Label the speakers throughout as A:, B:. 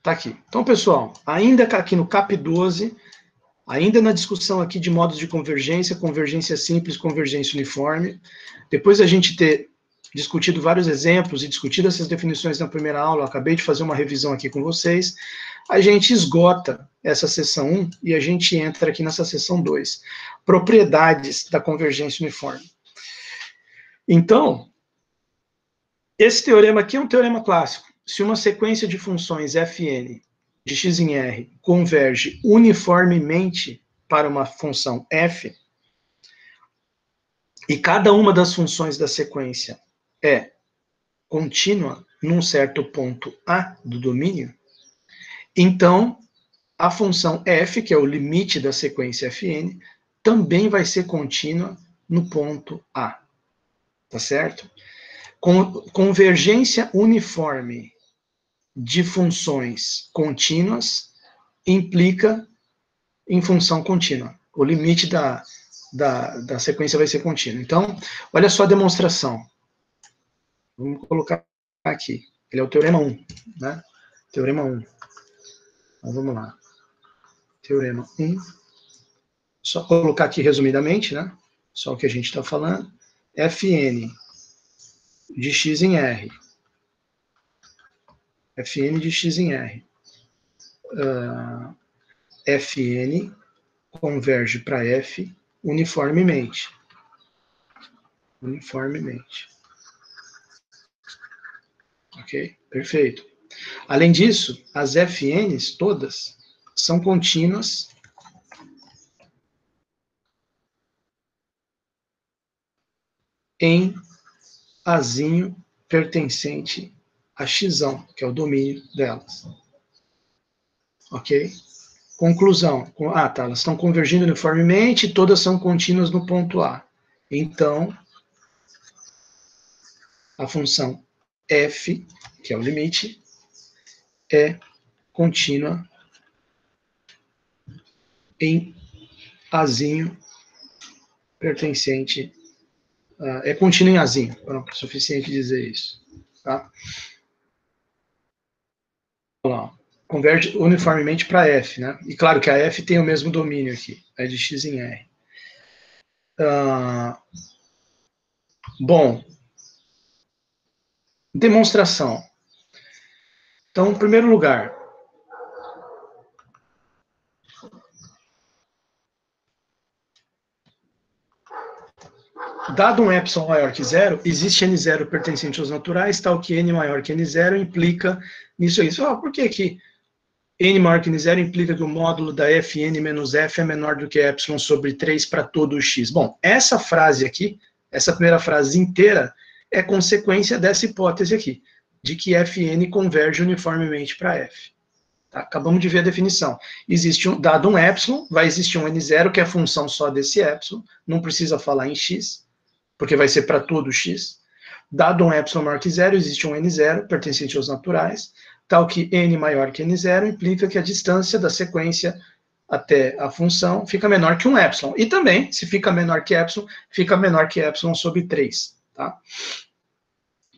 A: Tá aqui. Então, pessoal, ainda aqui no CAP 12, ainda na discussão aqui de modos de convergência, convergência simples, convergência uniforme, depois a gente ter discutido vários exemplos e discutido essas definições na primeira aula, eu acabei de fazer uma revisão aqui com vocês, a gente esgota essa seção 1 e a gente entra aqui nessa seção 2, propriedades da convergência uniforme. Então, esse teorema aqui é um teorema clássico. Se uma sequência de funções fn de x em R converge uniformemente para uma função f, e cada uma das funções da sequência é contínua num certo ponto A do domínio, então a função f, que é o limite da sequência fn, também vai ser contínua no ponto A. Tá certo? Convergência uniforme de funções contínuas implica em função contínua. O limite da sequência vai ser contínuo. Então, olha só a demonstração. Vamos colocar aqui. Ele é o teorema 1, né? Teorema 1. Então, vamos lá. Teorema 1. Só colocar aqui resumidamente, né? Só o que a gente está falando. Fn de x em R. Fn de x em R. Fn converge para F uniformemente. Uniformemente. Ok? Perfeito. Além disso, as Fn's todas são contínuas em Azinho pertencente a x, que é o domínio delas. Ok? Conclusão. Tá, elas estão convergindo uniformemente, todas são contínuas no ponto A. Então, a função f, que é o limite, é contínua em Azinho pertencente, é contínua em Azinho, pronto, é suficiente dizer isso. Tá? Vamos lá. Converge uniformemente para F, né? E claro que a F tem o mesmo domínio aqui, é de x em R. Bom, demonstração. Então, em primeiro lugar, dado um epsilon maior que zero, existe n0 pertencente aos naturais, tal que n maior que n0 implica nisso aí. Por que que n maior que n0 implica que o módulo da fn menos f é menor do que epsilon sobre 3 para todo o x? Bom, essa frase aqui, essa primeira frase inteira, é consequência dessa hipótese aqui, de que fn converge uniformemente para f. Tá? Acabamos de ver a definição. Existe dado um epsilon, vai existir um n0, que é função só desse epsilon, não precisa falar em x, porque vai ser para todo x. Dado um epsilon maior que zero, existe um n0, pertencente aos naturais, tal que n maior que n0 implica que a distância da sequência até a função fica menor que um epsilon. E também, se fica menor que epsilon, fica menor que epsilon sobre 3. Tá?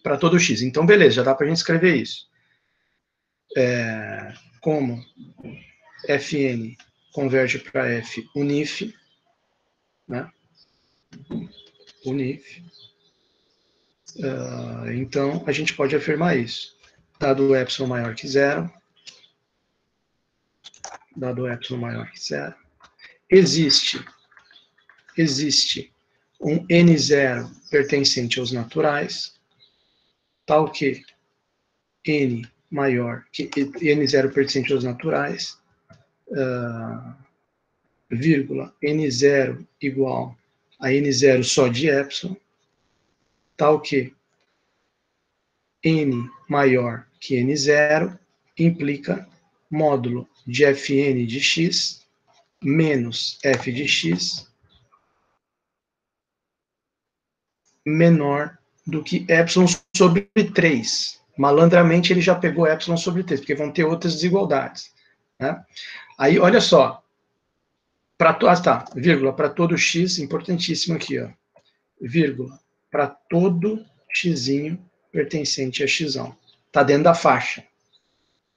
A: Para todo x. Então, beleza, já dá para a gente escrever isso. Como fn converge para f unif, né? Unif. Então, a gente pode afirmar isso. Dado o epsilon maior que zero, existe um n0 pertencente aos naturais, tal que n maior que n0 pertencente aos naturais, vírgula, n0 igual a n0 só de epsilon, tal que n maior que n0 implica módulo de fn de x menos f de x menor do que epsilon sobre 3. Malandramente ele já pegou epsilon sobre 3, porque vão ter outras desigualdades. Né? Aí, olha só, vírgula, para todo x, importantíssimo aqui, ó, vírgula, para todo xzinho pertencente a x. Está dentro da faixa.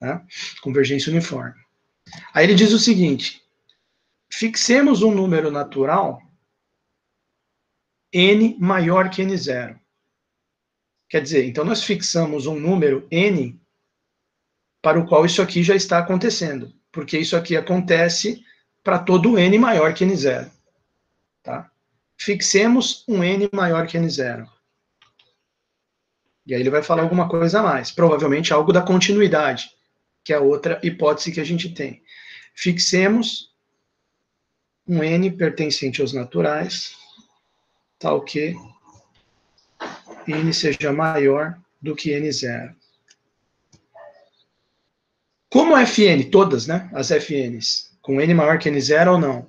A: Tá? Convergência uniforme. Aí ele diz o seguinte, fixemos um número natural n maior que n0. Quer dizer, então nós fixamos um número n para o qual isso aqui já está acontecendo, porque isso aqui acontece para todo n maior que n0. Tá? Fixemos um n maior que n0. E aí ele vai falar alguma coisa a mais, provavelmente algo da continuidade, que é a outra hipótese que a gente tem. Fixemos um n pertencente aos naturais, tal que n seja maior do que n0. Como Fn, todas, né, as Fn's, com n maior que n0 ou não,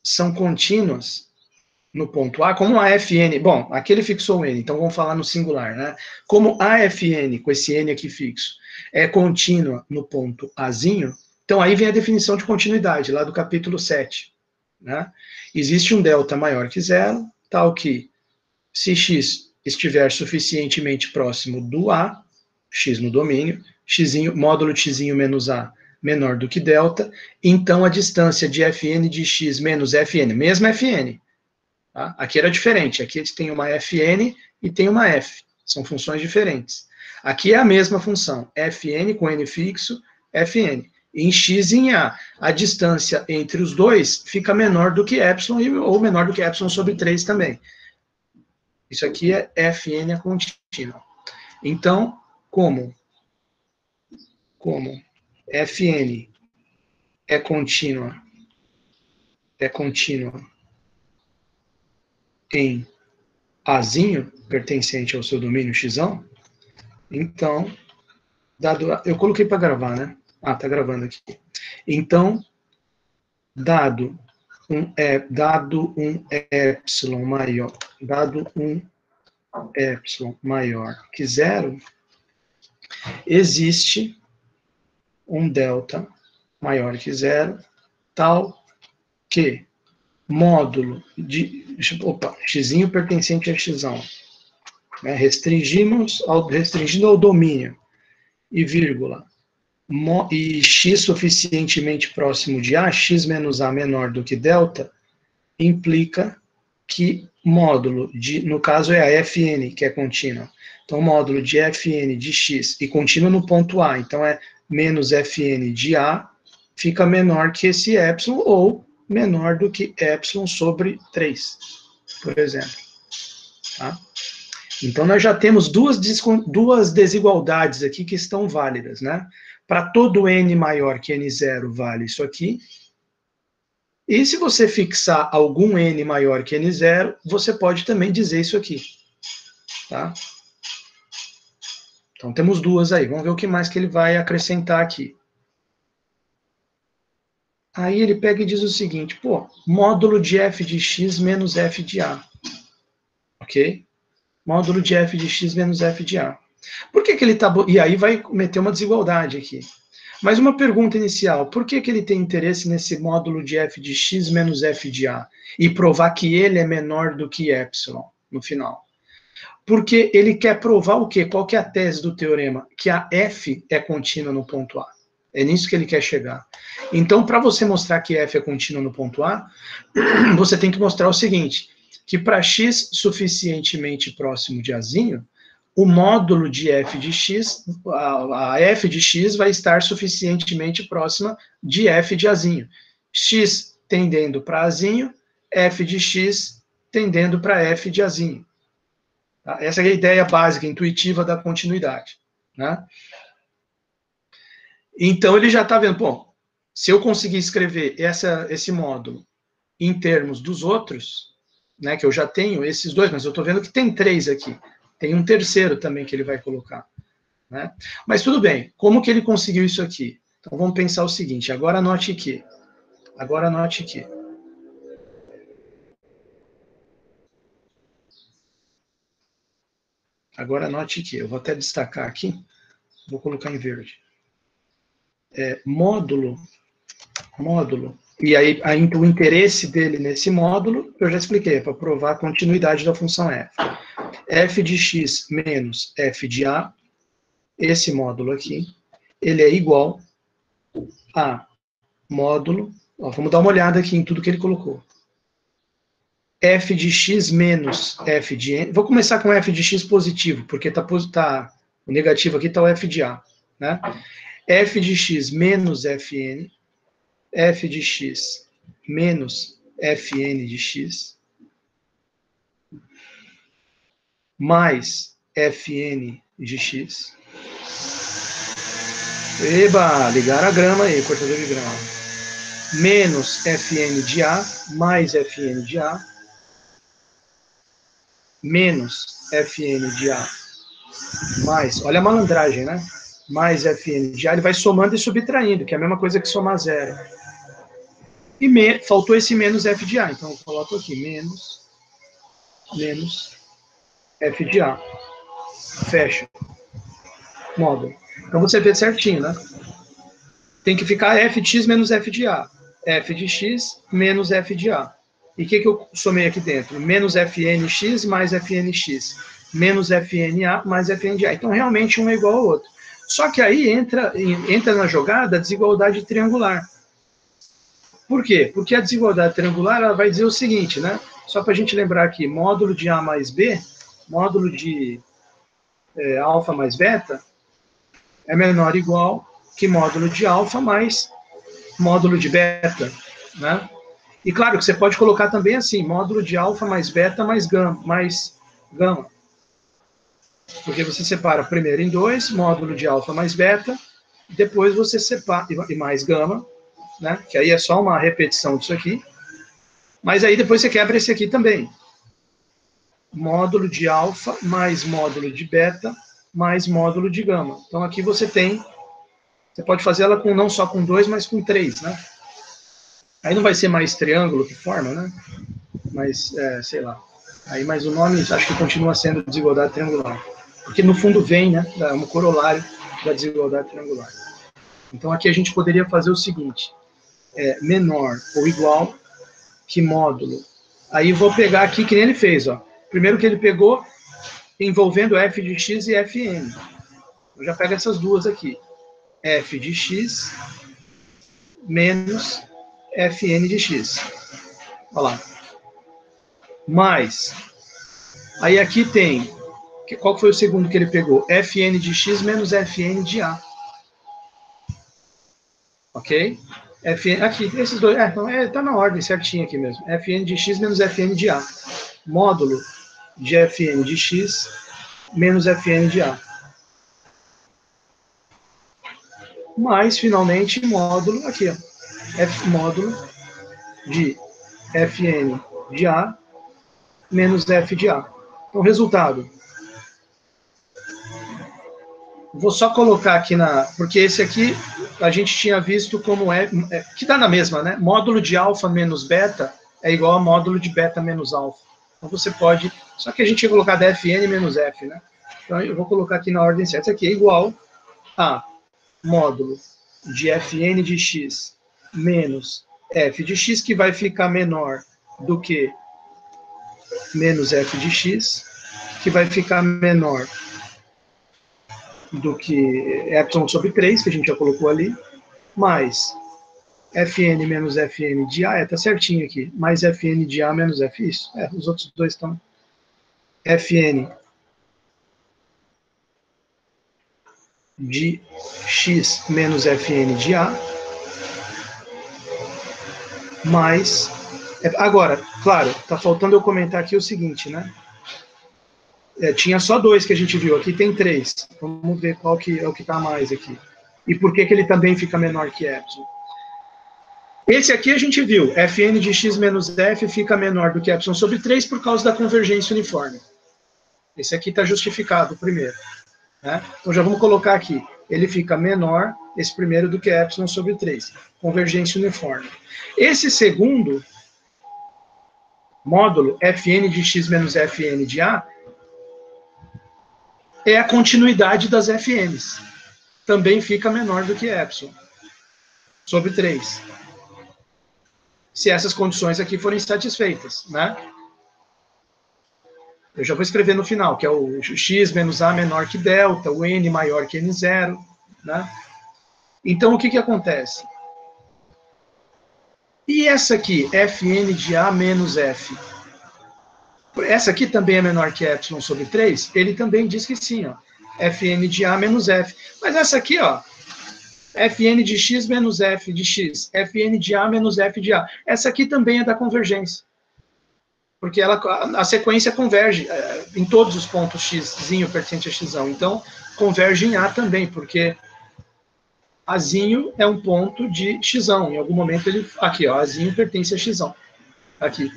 A: são contínuas no ponto A, como a Fn, bom, aqui ele fixou o n, então vamos falar no singular, né? Como a Fn, com esse n aqui fixo, é contínua no ponto Azinho, então aí vem a definição de continuidade, lá do capítulo 7, né? Existe um delta maior que zero, tal que, se x estiver suficientemente próximo do A, x no domínio, módulo x menos A menor do que delta, então a distância de Fn de x menos Fn, mesma Fn, tá? Aqui era diferente, aqui tem uma Fn e tem uma f, são funções diferentes. Aqui é a mesma função, Fn com n fixo, Fn. Em x e em a distância entre os dois fica menor do que epsilon, ou menor do que epsilon sobre 3 também. Isso aqui é Fn a contínua. Então, como Fn é contínua em Azinho, pertencente ao seu domínio x, então, eu coloquei para gravar, né? Ah, tá gravando aqui. Então, dado um epsilon maior que zero, existe um delta maior que zero, tal que módulo de x pertencente a x, né, restringindo ao domínio, e vírgula, e x suficientemente próximo de A, x menos A menor do que delta, implica que módulo de, no caso é a Fn, que é contínua, então módulo de Fn de x, e contínua no ponto A, então é menos Fn de A, fica menor que esse epsilon, ou menor do que epsilon sobre 3, por exemplo. Tá? Então, nós já temos duas desigualdades aqui que estão válidas, né? Para todo n maior que n0 vale isso aqui. E se você fixar algum n maior que n0, você pode também dizer isso aqui. Tá? Então, temos duas aí. Vamos ver o que mais que ele vai acrescentar aqui. Aí ele pega e diz o seguinte, pô, módulo de f de x menos f de a. Ok? Módulo de f de x menos f de a. Por que ele está... E aí vai meter uma desigualdade aqui. Mas uma pergunta inicial, por que ele tem interesse nesse módulo de f de x menos f de a? E provar que ele é menor do que epsilon, no final. Porque ele quer provar o quê? Qual que é a tese do teorema? Que a f é contínua no ponto A. É nisso que ele quer chegar. Então, para você mostrar que f é contínua no ponto A, você tem que mostrar o seguinte, que para x suficientemente próximo de Azinho, o módulo de f de x, a f de x vai estar suficientemente próxima de f de Azinho. X tendendo para Azinho, f de x tendendo para f de Azinho. Tá? Essa é a ideia básica, intuitiva da continuidade. Né? Então, ele já está vendo, bom, se eu conseguir escrever esse módulo em termos dos outros, né, que eu já tenho esses dois, mas eu estou vendo que tem 3 aqui. Tem um terceiro também que ele vai colocar. Né? Mas tudo bem, como que ele conseguiu isso aqui? Então vamos pensar o seguinte, agora anote aqui. Agora anote aqui. Agora anote aqui. Eu vou até destacar aqui. Vou colocar em verde. Módulo. E aí o interesse dele nesse módulo, eu já expliquei, é para provar a continuidade da função f. F de x menos f de a, esse módulo aqui, ele é igual a módulo, ó, vamos dar uma olhada aqui em tudo que ele colocou. F de x menos f de n, vou começar com f de x positivo, porque o negativo aqui está o f de a, né? F de x menos fn, f de x menos fn de x, mais fn de x. Eba, ligaram a grama aí, cortador de grama. Menos fn de a, mais fn de a, menos fn de a, mais, olha a malandragem, né? Mais fn de a, ele vai somando e subtraindo, que é a mesma coisa que somar zero. E faltou esse menos f de a, então eu coloco aqui, menos f de a. Fecha. Módulo. Então você vê certinho, né? Tem que ficar f de x menos f de a. F de x menos f de a. E o que eu somei aqui dentro? Menos fnx mais fnx. Menos fna mais fn de a. Então, realmente, um é igual ao outro. Só que aí entra na jogada a desigualdade triangular. Por quê? Porque a desigualdade triangular ela vai dizer o seguinte, né? Só para a gente lembrar aqui, módulo de a mais b, módulo de alfa mais beta, é menor ou igual que módulo de alfa mais módulo de beta, né? E claro que você pode colocar também assim, módulo de alfa mais beta mais gama. Porque você separa primeiro em 2, módulo de alfa mais beta, depois você separa, e mais gama, né? Que aí é só uma repetição disso aqui. Mas aí depois você quebra esse aqui também. Módulo de alfa mais módulo de beta mais módulo de gama. Então aqui você pode fazer ela não só com 2, mas com 3, né? Aí não vai ser mais triângulo que forma, né? Mas, sei lá. Aí, mas o nome acho que continua sendo desigualdade triangular. Porque no fundo vem, né? É um corolário da desigualdade triangular. Então aqui a gente poderia fazer o seguinte: menor ou igual que módulo. Aí vou pegar aqui que nem ele fez, ó. Primeiro que ele pegou envolvendo f de x e fn. Eu já pego essas duas aqui. F de x menos fn de x. Olha lá. Mais. Aí aqui tem, qual foi o segundo que ele pegou? Fn de x menos Fn de A. Ok? Fn, aqui, esses dois, então tá na ordem certinho aqui mesmo. Fn de x menos Fn de A. Módulo de Fn de x menos Fn de A. Mais, finalmente, módulo, aqui, ó. Módulo de Fn de A menos F de A. Então, resultado. Vou só colocar aqui porque esse aqui a gente tinha visto como que dá na mesma, né? Módulo de alfa menos beta é igual a módulo de beta menos alfa. Então você pode, só que a gente ia colocar Fn menos F, né? Então eu vou colocar aqui na ordem certa. Isso aqui é igual a módulo de Fn de x menos F de x, que vai ficar menor do que menos F de x, que vai ficar menor do que epsilon sobre 3, que a gente já colocou ali, mais Fn menos Fn de A, tá certinho aqui, mais Fn de A menos F, isso, os outros dois estão Fn de x menos Fn de A, mais, agora, claro, tá faltando eu comentar aqui o seguinte, né, tinha só 2 que a gente viu, aqui tem 3, vamos ver qual que é o que tá mais aqui, e por que ele também fica menor que epsilon. Esse aqui a gente viu, Fn de x menos f fica menor do que epsilon sobre 3 por causa da convergência uniforme. Esse aqui está justificado, o primeiro. Né? Então já vamos colocar aqui, ele fica menor, esse primeiro, do que epsilon sobre 3. Convergência uniforme. Esse segundo módulo, Fn de x menos Fn de A, é a continuidade das Fn's. Também fica menor do que epsilon sobre 3. Se essas condições aqui forem satisfeitas, né? Eu já vou escrever no final, que é o x menos a menor que delta, o n maior que n0, né? Então, o que acontece? E essa aqui, Fn de A menos F? Essa aqui também é menor que epsilon sobre 3? Ele também diz que sim, ó. Fn de A menos F. Mas essa aqui, ó, Fn de x menos F de x, Fn de A menos F de A. Essa aqui também é da convergência. Porque a sequência converge em todos os pontos xzinho pertencente a xão. Então, converge em A também, porque Azinho é um ponto de xão. Em algum momento ele... Aqui, ó, Azinho pertence a xão. Aqui.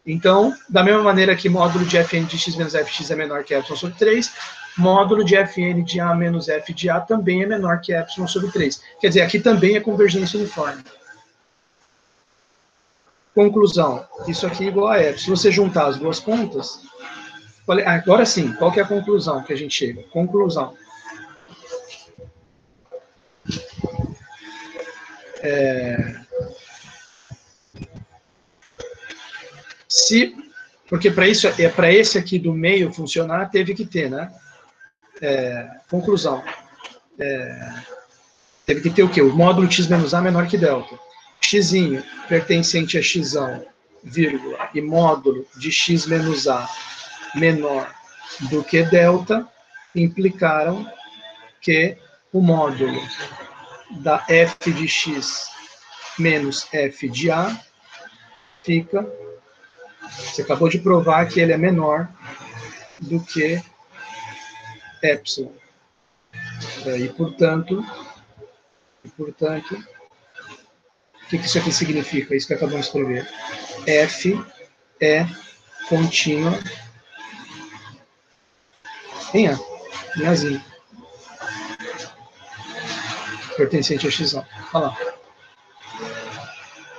A: Então, da mesma maneira que módulo de Fn de x menos Fx é menor que epsilon sobre 3, módulo de Fn de A menos F de A também é menor que epsilon sobre 3. Quer dizer, aqui também é convergência uniforme. Conclusão. Isso aqui é igual a F. Se você juntar as duas pontas... Agora sim, qual que é a conclusão que a gente chega? Conclusão. Porque para isso, para esse aqui do meio funcionar, teve que ter, né? Conclusão. Teve que ter o quê? O módulo x menos a menor que delta. Xzinho pertencente a xão, vírgula, e módulo de x menos a menor do que delta, implicaram que o módulo da f de x menos f de a fica... Você acabou de provar que ele é menor do que epsilon. E, portanto, o que isso aqui significa? Isso que acabamos de escrever. F é contínua em A, em Azinho, pertencente a xão. Olha lá.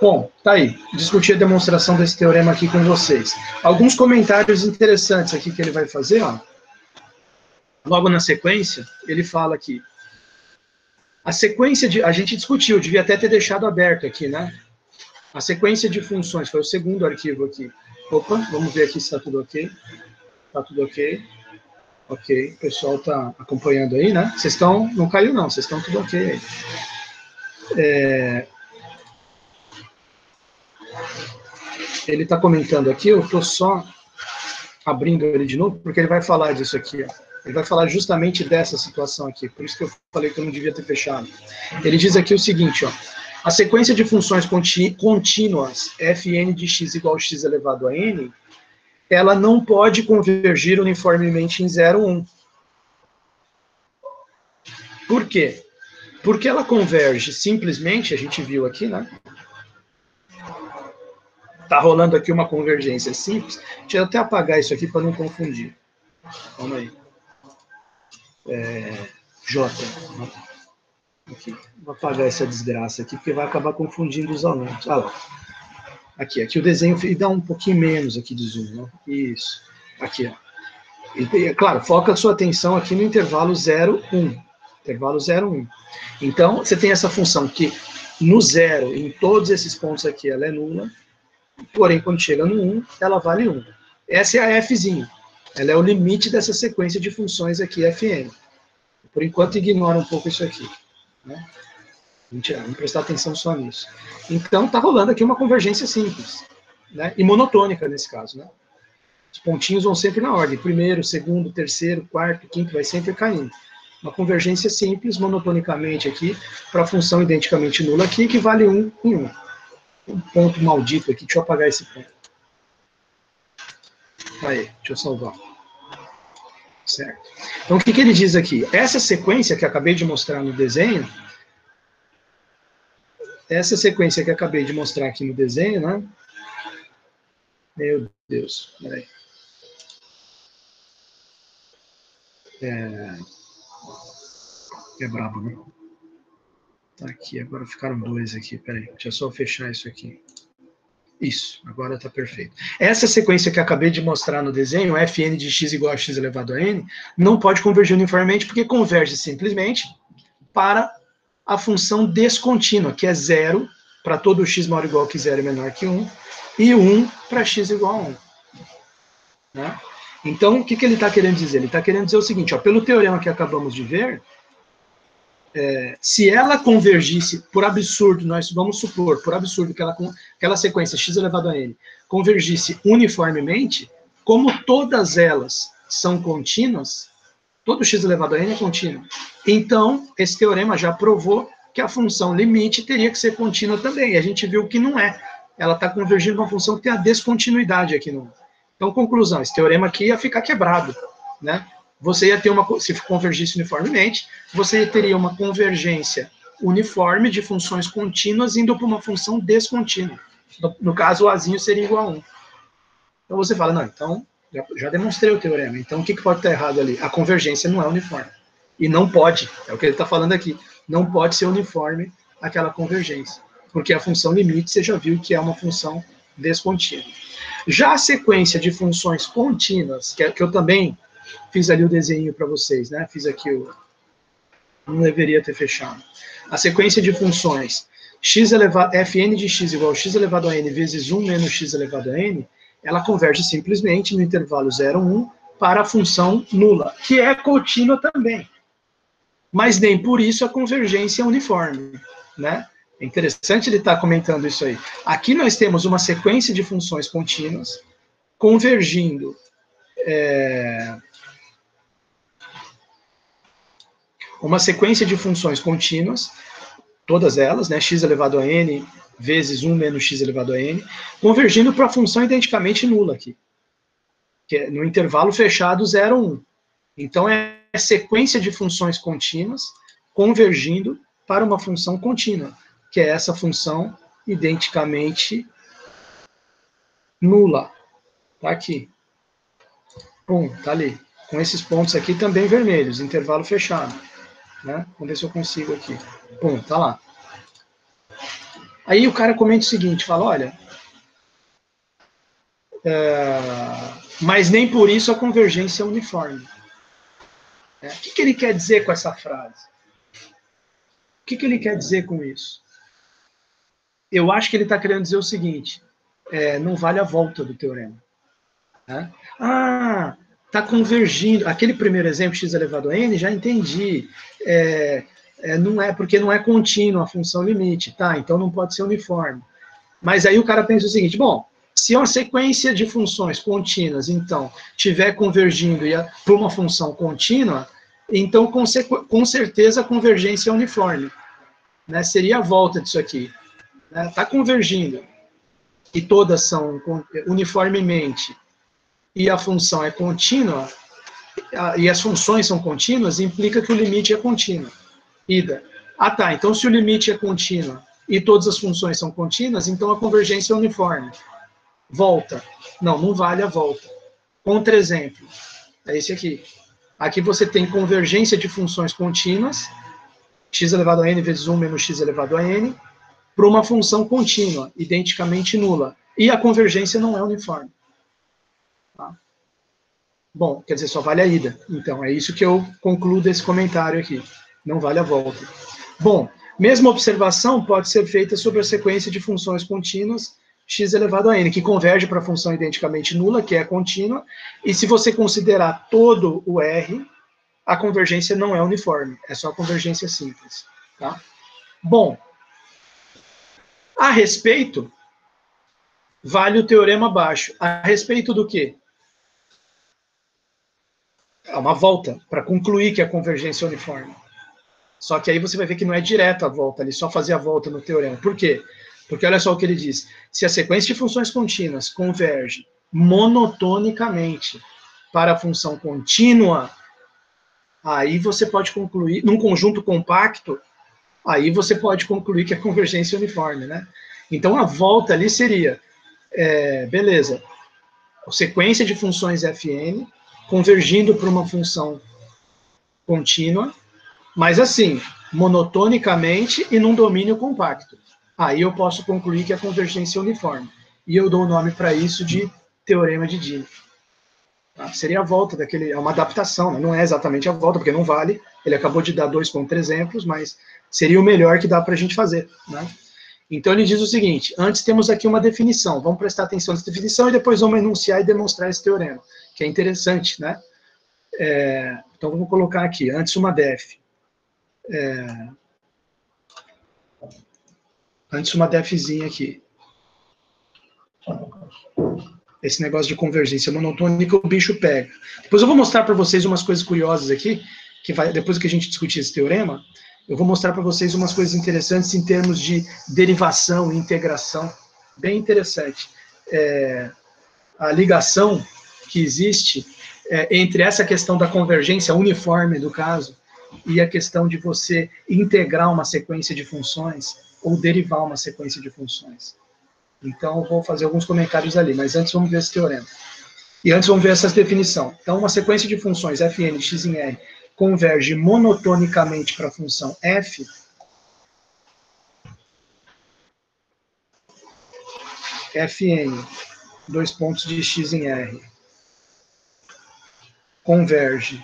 A: Bom, tá aí. Discuti a demonstração desse teorema aqui com vocês. Alguns comentários interessantes aqui que ele vai fazer, ó. Logo na sequência, ele fala aqui. A sequência de... A gente discutiu, devia até ter deixado aberto aqui, né? A sequência de funções, foi o segundo arquivo aqui. Opa, vamos ver aqui se está tudo ok. Está tudo ok. Ok, o pessoal está acompanhando aí, né? Vocês estão... Não caiu não, vocês estão tudo ok aí. Ele está comentando aqui, eu estou só abrindo ele de novo, porque ele vai falar disso aqui, ó. Ele vai falar justamente dessa situação aqui, por isso que eu falei que eu não devia ter fechado. Ele diz aqui o seguinte, ó, a sequência de funções contínuas fn de x igual a x elevado a n, ela não pode convergir uniformemente em 0, 1. Por quê? Porque ela converge simplesmente, a gente viu aqui, né? Tá rolando aqui uma convergência simples. Deixa eu até apagar isso aqui para não confundir. Vamos aí. J. Aqui. Vou apagar essa desgraça aqui, porque vai acabar confundindo os alunos. Ah lá. Aqui o desenho dá um pouquinho menos aqui de zoom, né? Isso. Aqui, ó. E, claro, foca a sua atenção aqui no intervalo 0, 1. Intervalo 0, 1. Então, você tem essa função que no 0, em todos esses pontos aqui, ela é nula. Porém, quando chega no 1, ela vale 1. Essa é a Fzinho. Ela é o limite dessa sequência de funções aqui, Fn. Por enquanto, ignora um pouco isso aqui. Né? Vamos prestar atenção só nisso. Então, está rolando aqui uma convergência simples. Né? E monotônica, nesse caso. Né? Os pontinhos vão sempre na ordem. Primeiro, segundo, terceiro, quarto, quinto, vai sempre caindo. Uma convergência simples, monotonicamente aqui, para a função identicamente nula aqui, que vale 1 em 1. Um ponto maldito aqui, deixa eu apagar esse ponto. Aí, deixa eu salvar. Certo. Então, o que ele diz aqui? Essa sequência que eu acabei de mostrar no desenho, né? Meu Deus, peraí. É brabo, né? Tá aqui, agora ficaram dois aqui, peraí. Deixa eu só fechar isso aqui. Isso, agora está perfeito. Essa sequência que eu acabei de mostrar no desenho, Fn de x igual a x elevado a n, não pode convergir uniformemente, porque converge simplesmente para a função descontínua, que é 0 para todo x maior ou igual que 0 e menor que 1, e 1 para x igual a 1. Né? Então, o que ele está querendo dizer? Ele está querendo dizer o seguinte, ó, pelo teorema que acabamos de ver, se ela convergisse, por absurdo, nós vamos supor, por absurdo, que aquela sequência x elevado a n convergisse uniformemente, como todas elas são contínuas, todo x elevado a n é contínuo. Então, esse teorema já provou que a função limite teria que ser contínua também. E a gente viu que não é. Ela está convergindo com uma função que tem a descontinuidade aqui no... Então, conclusão, esse teorema aqui ia ficar quebrado, né? Você ia ter se convergisse uniformemente, você teria uma convergência uniforme de funções contínuas indo para uma função descontínua. No caso, o azinho seria igual a 1. Então você fala, não, então já demonstrei o teorema. Então o que pode estar errado ali? A convergência não é uniforme. E não pode, é o que ele está falando aqui, não pode ser uniforme aquela convergência. Porque a função limite, você já viu que é uma função descontínua. Já a sequência de funções contínuas, que eu também fiz ali o desenho para vocês, né? Fiz aqui não deveria ter fechado. A sequência de funções fn de x igual a x elevado a n vezes 1 menos x elevado a n, ela converge simplesmente no intervalo 0, 1 para a função nula, que é contínua também. Mas nem por isso a convergência é uniforme, né? É interessante ele estar comentando isso aí. Aqui nós temos uma sequência de funções contínuas convergindo uma sequência de funções contínuas, todas elas, né, x elevado a n vezes 1 menos x elevado a n, convergindo para a função identicamente nula aqui, que é no intervalo fechado 0, 1. Então, é a sequência de funções contínuas convergindo para uma função contínua, que é essa função identicamente nula. Tá aqui. Pum, tá ali. Com esses pontos aqui também vermelhos, intervalo fechado. Né? Vamos ver se eu consigo aqui. Pum, tá lá. Aí o cara comenta o seguinte, fala, olha, mas nem por isso a convergência é uniforme. O que ele quer dizer com essa frase? O que ele quer dizer com isso? Eu acho que ele está querendo dizer o seguinte, não vale a volta do teorema. Né? Ah, está convergindo. Aquele primeiro exemplo, x elevado a n, já entendi. Não é, porque não é contínua a função limite, tá? Então não pode ser uniforme. Mas aí o cara pensa o seguinte, bom, se uma sequência de funções contínuas, então, estiver convergindo para uma função contínua, então, com certeza, a convergência é uniforme. Né? Seria a volta disso aqui. Está convergindo, e todas são uniformemente, e a função é contínua, e as funções são contínuas, implica que o limite é contínuo. Ida. Ah, tá, então se o limite é contínuo e todas as funções são contínuas, então a convergência é uniforme. Volta. Não vale a volta. Contra-exemplo. É esse aqui. Aqui você tem convergência de funções contínuas, x elevado a n vezes 1 menos x elevado a n, para uma função contínua, identicamente nula. E a convergência não é uniforme. Tá? Bom, quer dizer, só vale a ida. Então, é isso que eu concluo desse comentário aqui. Não vale a volta. Bom, mesma observação pode ser feita sobre a sequência de funções contínuas x elevado a n, que converge para a função identicamente nula, que é contínua, e se você considerar todo o R, a convergência não é uniforme, é só a convergência simples. Tá? Bom, a respeito, vale o teorema abaixo. A respeito do quê? É uma volta, para concluir que a convergência é uniforme. Só que aí você vai ver que não é direto a volta, ali só fazer a volta no teorema. Por quê? Porque olha só o que ele diz. Se a sequência de funções contínuas converge monotonicamente para a função contínua, aí você pode concluir, num conjunto compacto, aí você pode concluir que a convergência é uniforme, né? Então a volta ali seria, beleza, a sequência de funções Fn convergindo para uma função contínua, mas assim, monotonicamente e num domínio compacto. Aí eu posso concluir que a convergência é uniforme. E eu dou o nome para isso de teorema de Dini. Tá? Seria a volta daquele, é uma adaptação, né? Não é exatamente a volta, porque não vale. Ele acabou de dar 2 contra-exemplos, mas seria o melhor que dá para a gente fazer. Né? Então ele diz o seguinte, antes temos aqui uma definição, vamos prestar atenção nessa definição e depois vamos enunciar e demonstrar esse teorema, que é interessante, né? Então vamos colocar aqui, antes uma def. Antes uma defzinha aqui. Esse negócio de convergência monotônica, o bicho pega. Depois eu vou mostrar para vocês umas coisas curiosas aqui, depois que a gente discutir esse teorema, eu vou mostrar para vocês umas coisas interessantes em termos de derivação e integração. Bem interessante. A ligação que existe entre essa questão da convergência uniforme, do caso, e a questão de você integrar uma sequência de funções ou derivar uma sequência de funções. Então, eu vou fazer alguns comentários ali, mas antes vamos ver esse teorema. E antes vamos ver essa definição. Então, uma sequência de funções fn de x em r converge monotonicamente para a função f fn, dois pontos de x em r, converge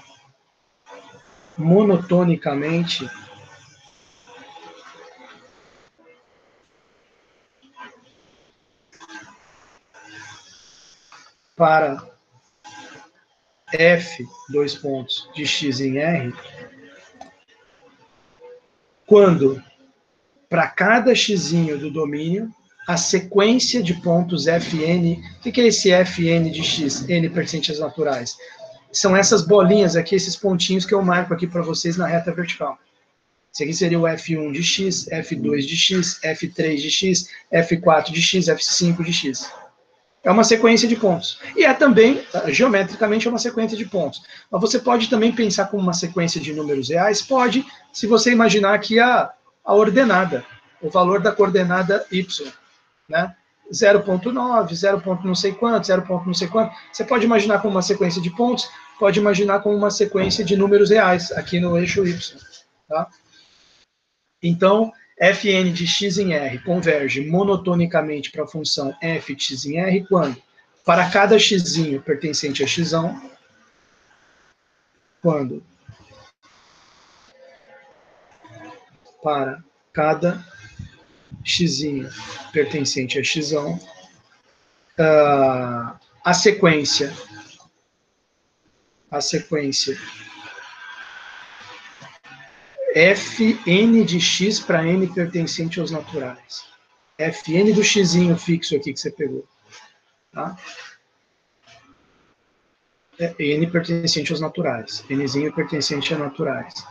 A: monotonicamente para f, dois pontos de x em r, quando, para cada xzinho do domínio, a sequência de pontos fn, o que é esse fn de x, n pertencentes naturais? São essas bolinhas aqui, esses pontinhos que eu marco aqui para vocês na reta vertical. Esse aqui seria o f1 de x, f2 de x, f3 de x, f4 de x, f5 de x. É uma sequência de pontos. E também, geometricamente, é uma sequência de pontos. Mas você pode também pensar como uma sequência de números reais? Pode, se você imaginar aqui a ordenada, o valor da coordenada y, né? 0.9, 0. não sei quanto, 0. não sei quanto. Você pode imaginar como uma sequência de pontos, pode imaginar como uma sequência de números reais, aqui no eixo y. Tá? Então, fn de x em r converge monotonicamente para a função f de x em r quando, para cada xzinho pertencente a xão, quando, para cada xzinho pertencente a xão, a sequência fn de x para n pertencente aos naturais. Fn do xzinho fixo aqui que você pegou. Tá? N pertencente aos naturais. Nzinho pertencente a naturais.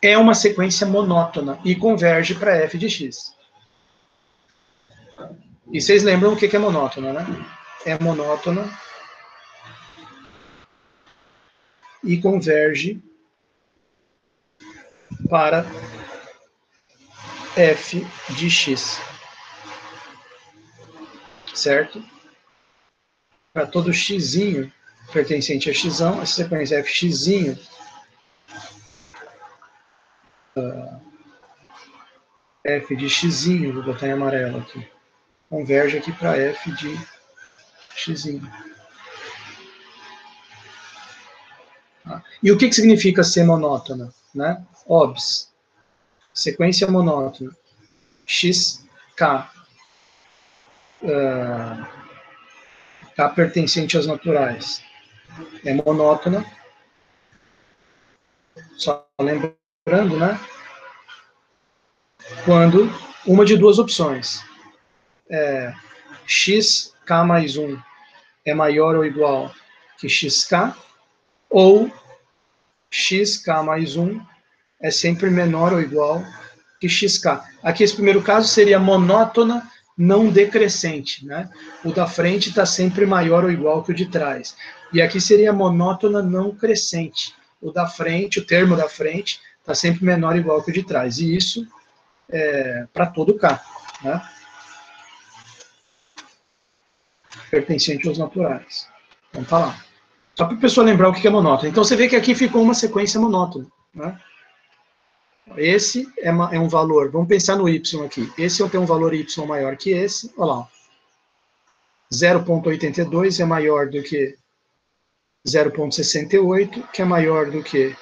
A: É uma sequência monótona e converge para f de x. E vocês lembram o que é monótona, né? É monótona e converge para f de x. Certo? Para todo xzinho pertencente a xão, essa sequência fxzinho f de xzinho, vou botar em amarelo aqui, converge aqui para f de xzinho. E o que significa ser monótona? Né? Obs. Sequência monótona. X, K. K pertencente aos naturais. É monótona. Só lembrando, né? Quando uma de duas opções. X, K mais 1 é maior ou igual que XK, ou xk mais 1 é sempre menor ou igual que xk. Aqui, esse primeiro caso seria monótona não decrescente, né? O da frente está sempre maior ou igual que o de trás. E aqui seria monótona não crescente. O da frente, o termo da frente, está sempre menor ou igual que o de trás. E isso é para todo K, né? Pertencente aos naturais. Então tá lá. Só para a pessoa lembrar o que é monótono. Então você vê que aqui ficou uma sequência monótona, né? Esse é um valor, vamos pensar no y aqui. Esse eu tenho um valor y maior que esse, olha lá. 0,82 é maior do que 0,68, que é maior do que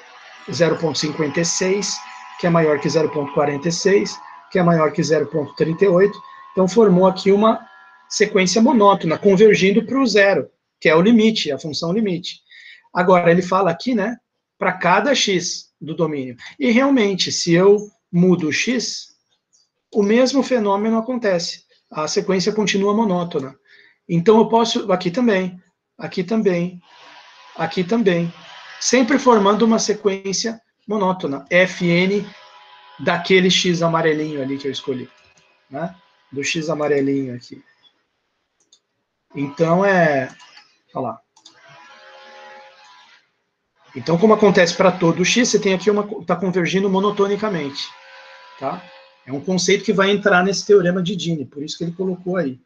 A: 0,56, que é maior que 0,46, que é maior que 0,38. Então formou aqui uma sequência monótona, convergindo para o zero, que é o limite, a função limite. Agora, ele fala aqui, né, para cada x. do domínio. E realmente, se eu mudo o x, o mesmo fenômeno acontece. A sequência continua monótona. Então eu posso, aqui também, aqui também, aqui também, sempre formando uma sequência monótona, Fn daquele x amarelinho ali que eu escolhi, né? Do x amarelinho aqui. Então olha lá. Então, como acontece para todo x, você tem aqui está convergindo monotonicamente, tá? É um conceito que vai entrar nesse teorema de Dini, por isso que ele colocou aí.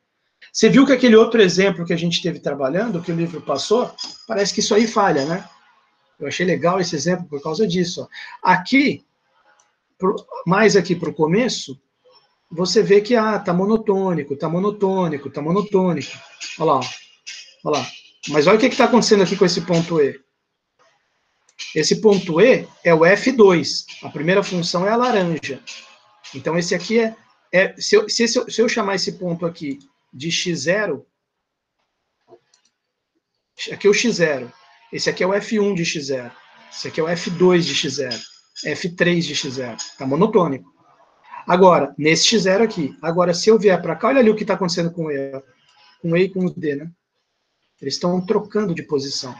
A: Você viu que aquele outro exemplo que a gente teve trabalhando, que o livro passou, parece que isso aí falha, né? Eu achei legal esse exemplo por causa disso. Ó. Aqui, mais aqui para o começo, você vê que tá monotônico, tá monotônico, tá monotônico. Olha lá, olha lá. Mas olha o que está acontecendo aqui com esse ponto E. Esse ponto E é o F2. A primeira função é a laranja. Então, esse aqui se eu chamar esse ponto aqui de x0, aqui é o x0. Esse aqui é o F1 de x0. Esse aqui é o F2 de x0. F3 de x0. Está monotônico. Agora, nesse x0 aqui. Agora, se eu vier para cá, olha ali o que está acontecendo com o E. Com o E e com o D, né? Eles estão trocando de posição.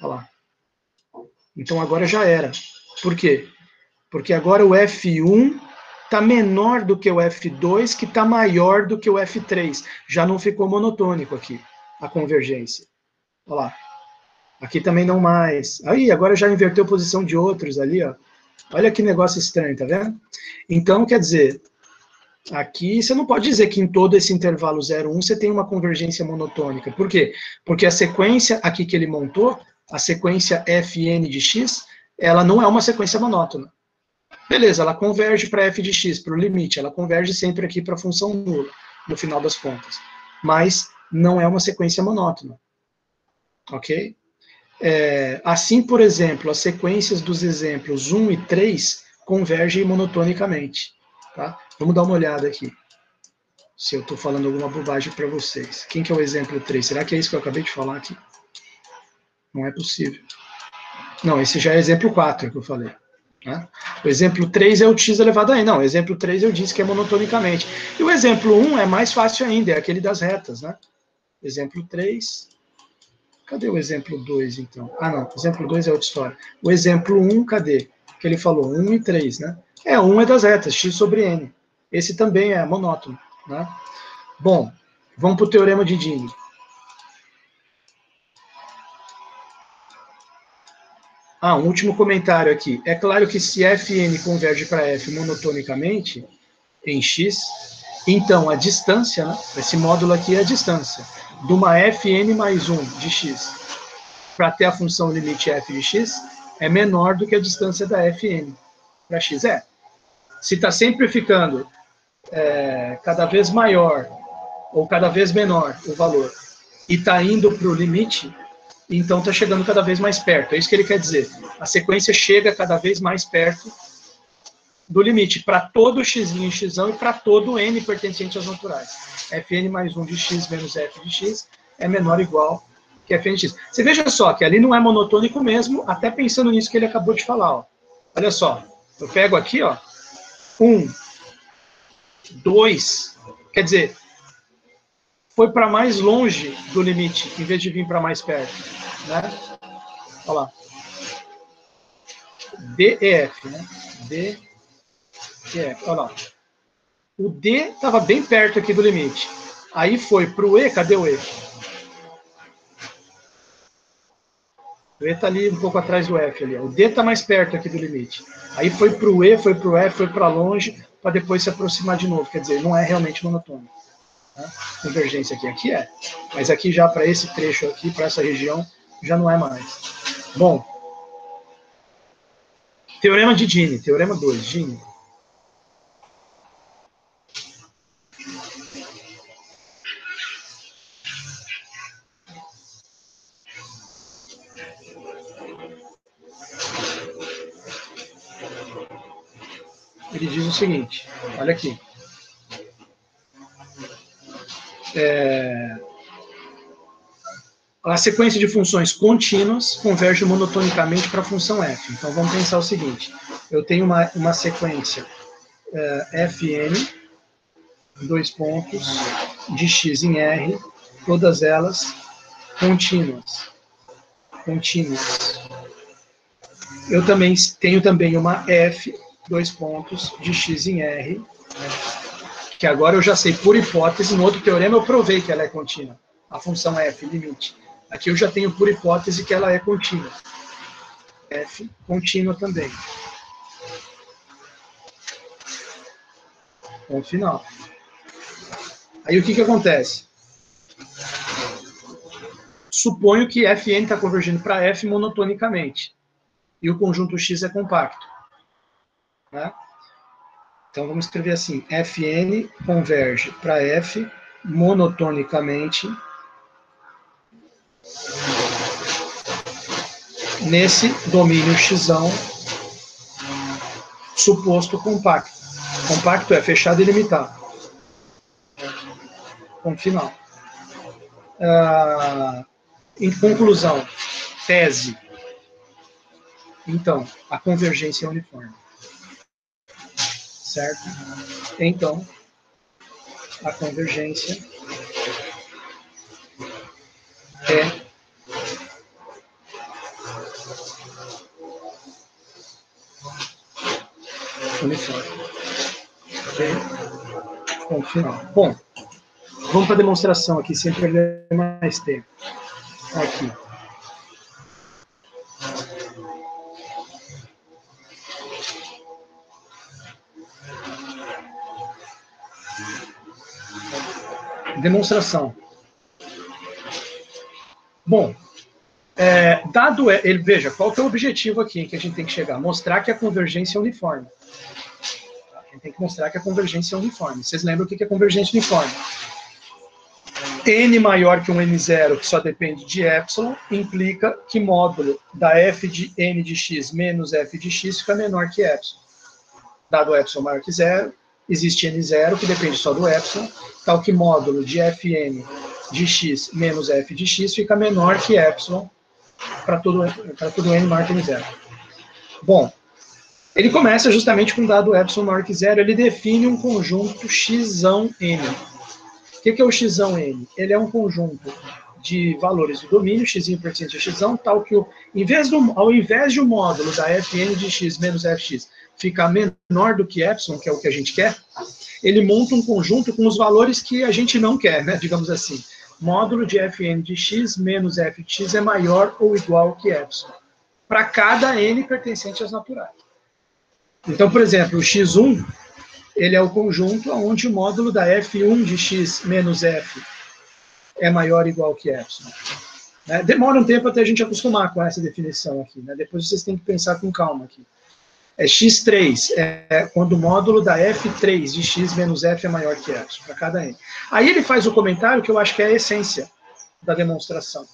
A: Olha lá. Então, agora já era. Por quê? Porque agora o F1 está menor do que o F2, que está maior do que o F3. Já não ficou monotônico aqui, a convergência. Olha lá. Aqui também não mais. Aí, agora já inverteu a posição de outros ali, ó. Olha que negócio estranho, tá vendo? Então, quer dizer, aqui você não pode dizer que em todo esse intervalo 0, 1 você tem uma convergência monotônica. Por quê? Porque a sequência aqui que ele montou, a sequência Fn de x, ela não é uma sequência monótona. Beleza, ela converge para f de x, para o limite, ela converge sempre aqui para a função nula, no final das contas. Mas não é uma sequência monótona. Ok? Assim, por exemplo, as sequências dos exemplos 1 e 3 convergem monotonicamente. Tá? Vamos dar uma olhada aqui. Se eu estou falando alguma bobagem para vocês. Quem que é o exemplo 3? Será que é isso que eu acabei de falar aqui? Não é possível. Não, esse já é exemplo 4 que eu falei. Né? O exemplo 3 é o x elevado a n. Não, o exemplo 3 eu disse que é monotonicamente. E o exemplo 1 é mais fácil ainda, é aquele das retas. Né? Exemplo 3. Cadê o exemplo 2, então? Ah, não, o exemplo 2 é outra história. O exemplo 1, cadê? Que ele falou, 1 e 3, né? 1 é das retas, x sobre n. Esse também é monótono, né? Bom, vamos para o teorema de Dini. Um último comentário aqui. É claro que se Fn converge para F monotonicamente, em x, então a distância, né? Esse módulo aqui é a distância, de uma Fn mais 1 de x para ter a função limite f de x, é menor do que a distância da Fn para x. Se está sempre ficando cada vez maior ou cada vez menor o valor e está indo para o limite, então está chegando cada vez mais perto. É isso que ele quer dizer. A sequência chega cada vez mais perto do limite para todo x em x e para todo n pertencente às naturais. Fn mais 1 de x menos f de x é menor ou igual que Fn de x. Você veja só que ali não é monotônico mesmo, até pensando nisso que ele acabou de falar. Ó. Olha só, eu pego aqui, ó, 1, 2, quer dizer, foi para mais longe do limite, em vez de vir para mais perto. Né? Olha lá. DEF, né? DEF, olha lá. O D estava bem perto aqui do limite. Aí foi para o E, cadê o E? O E está ali um pouco atrás do F ali. O D está mais perto aqui do limite. Aí foi para o E, foi para o F, foi para longe, para depois se aproximar de novo. Quer dizer, não é realmente monotônico. Né? Convergência aqui é. Mas aqui já para esse trecho aqui, para essa região, já não é mais. Bom, teorema de Dini, teorema 2, Dini. Ele diz o seguinte, olha aqui. A sequência de funções contínuas converge monotonicamente para a função f. Então, vamos pensar o seguinte. Eu tenho uma sequência fn, dois pontos, de x em r, todas elas contínuas. Eu também tenho uma f, dois pontos, de x em r, que agora eu já sei, por hipótese, no outro teorema eu provei que ela é contínua. A função f, limite. Aqui eu já tenho por hipótese que ela é contínua. F contínua também. Ponto final. Aí o que acontece? Suponho que Fn está convergindo para F monotonicamente. E o conjunto X é compacto. Né? Então vamos escrever assim. Fn converge para F monotonicamente nesse domínio X suposto compacto. Compacto é fechado e limitado. Ponto final. Em conclusão, tese. Então, a convergência é uniforme. Certo? Então, a convergência é uniforme. Ok? Ponto final. Bom, vamos para a demonstração aqui, sem perder mais tempo. Aqui. Demonstração. Bom, veja, qual que é o objetivo aqui que a gente tem que chegar? Mostrar que a convergência é uniforme. A gente tem que mostrar que a convergência é uniforme. Vocês lembram o que é convergência uniforme? N maior que um N0, que só depende de epsilon, implica que módulo da f de n de x menos f de x fica menor que epsilon. Dado epsilon maior que 0, existe N0, que depende só do epsilon, tal que módulo de Fn de x menos f de x fica menor que epsilon para todo n maior que N0. Bom, ele começa justamente com dado epsilon maior que 0, ele define um conjunto xão n. O que é o xão n? Ele é um conjunto de valores do domínio, x pertencente a xão, tal que ao invés de um módulo da Fn de x menos fx ficar menor do que epsilon, que é o que a gente quer, ele monta um conjunto com os valores que a gente não quer, né? Digamos assim. Módulo de Fn de x menos f de x é maior ou igual que epsilon, para cada n pertencente às naturais. Então, por exemplo, o x1, ele é o conjunto onde o módulo da f1 de x menos f é maior ou igual que epsilon. Né? Demora um tempo até a gente acostumar com essa definição aqui. Né? Depois vocês têm que pensar com calma aqui. x3 é quando o módulo da f3 de x menos f é maior que epsilon, para cada n. Aí ele faz o comentário que eu acho que é a essência da demonstração.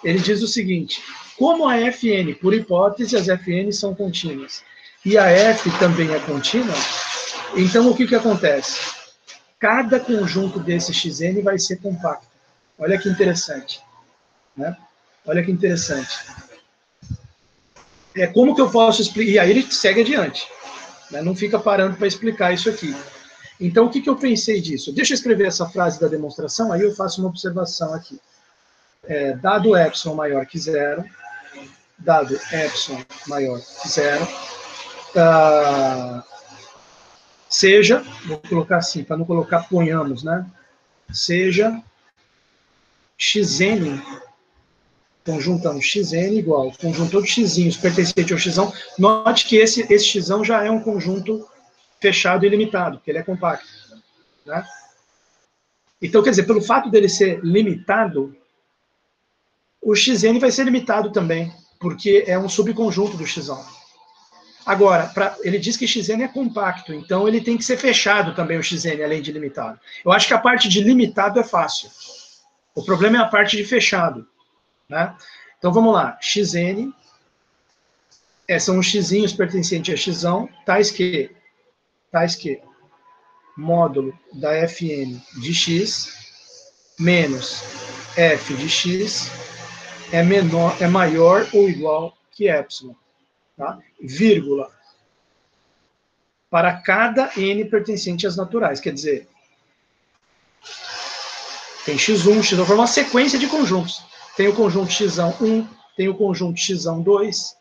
A: Ele diz o seguinte: como a Fn, por hipótese, as Fn são contínuas, e a F também é contínua, então o que acontece? Cada conjunto desse Xn vai ser compacto. Olha que interessante. Né? Olha que interessante. Como que eu posso explicar? E aí ele segue adiante. Né? Não fica parando para explicar isso aqui. Então, o que eu pensei disso? Deixa eu escrever essa frase da demonstração, aí eu faço uma observação aqui. Dado epsilon maior que 0, dado epsilon maior que 0, seja, vou colocar assim, para não colocar ponhamos, né? Seja xn, conjuntando xn igual, conjunto de xzinhos pertencente ao xão. Note que esse xão já é um conjunto fechado e limitado, porque ele é compacto. Né? Então, quer dizer, pelo fato dele ser limitado, o xn vai ser limitado também, porque é um subconjunto do xão. Agora, ele diz que xn é compacto, então ele tem que ser fechado também o xn, além de limitado. Eu acho que a parte de limitado é fácil. O problema é a parte de fechado. Né? Então, vamos lá. Xn são os xzinhos pertencentes a xão, tais que módulo da Fn de x menos f de x é maior ou igual que epsilon. Tá? Vírgula. Para cada n pertencente às naturais. Quer dizer, tem x1, x2, forma uma sequência de conjuntos. Tem o conjunto x1, tem o conjunto x2,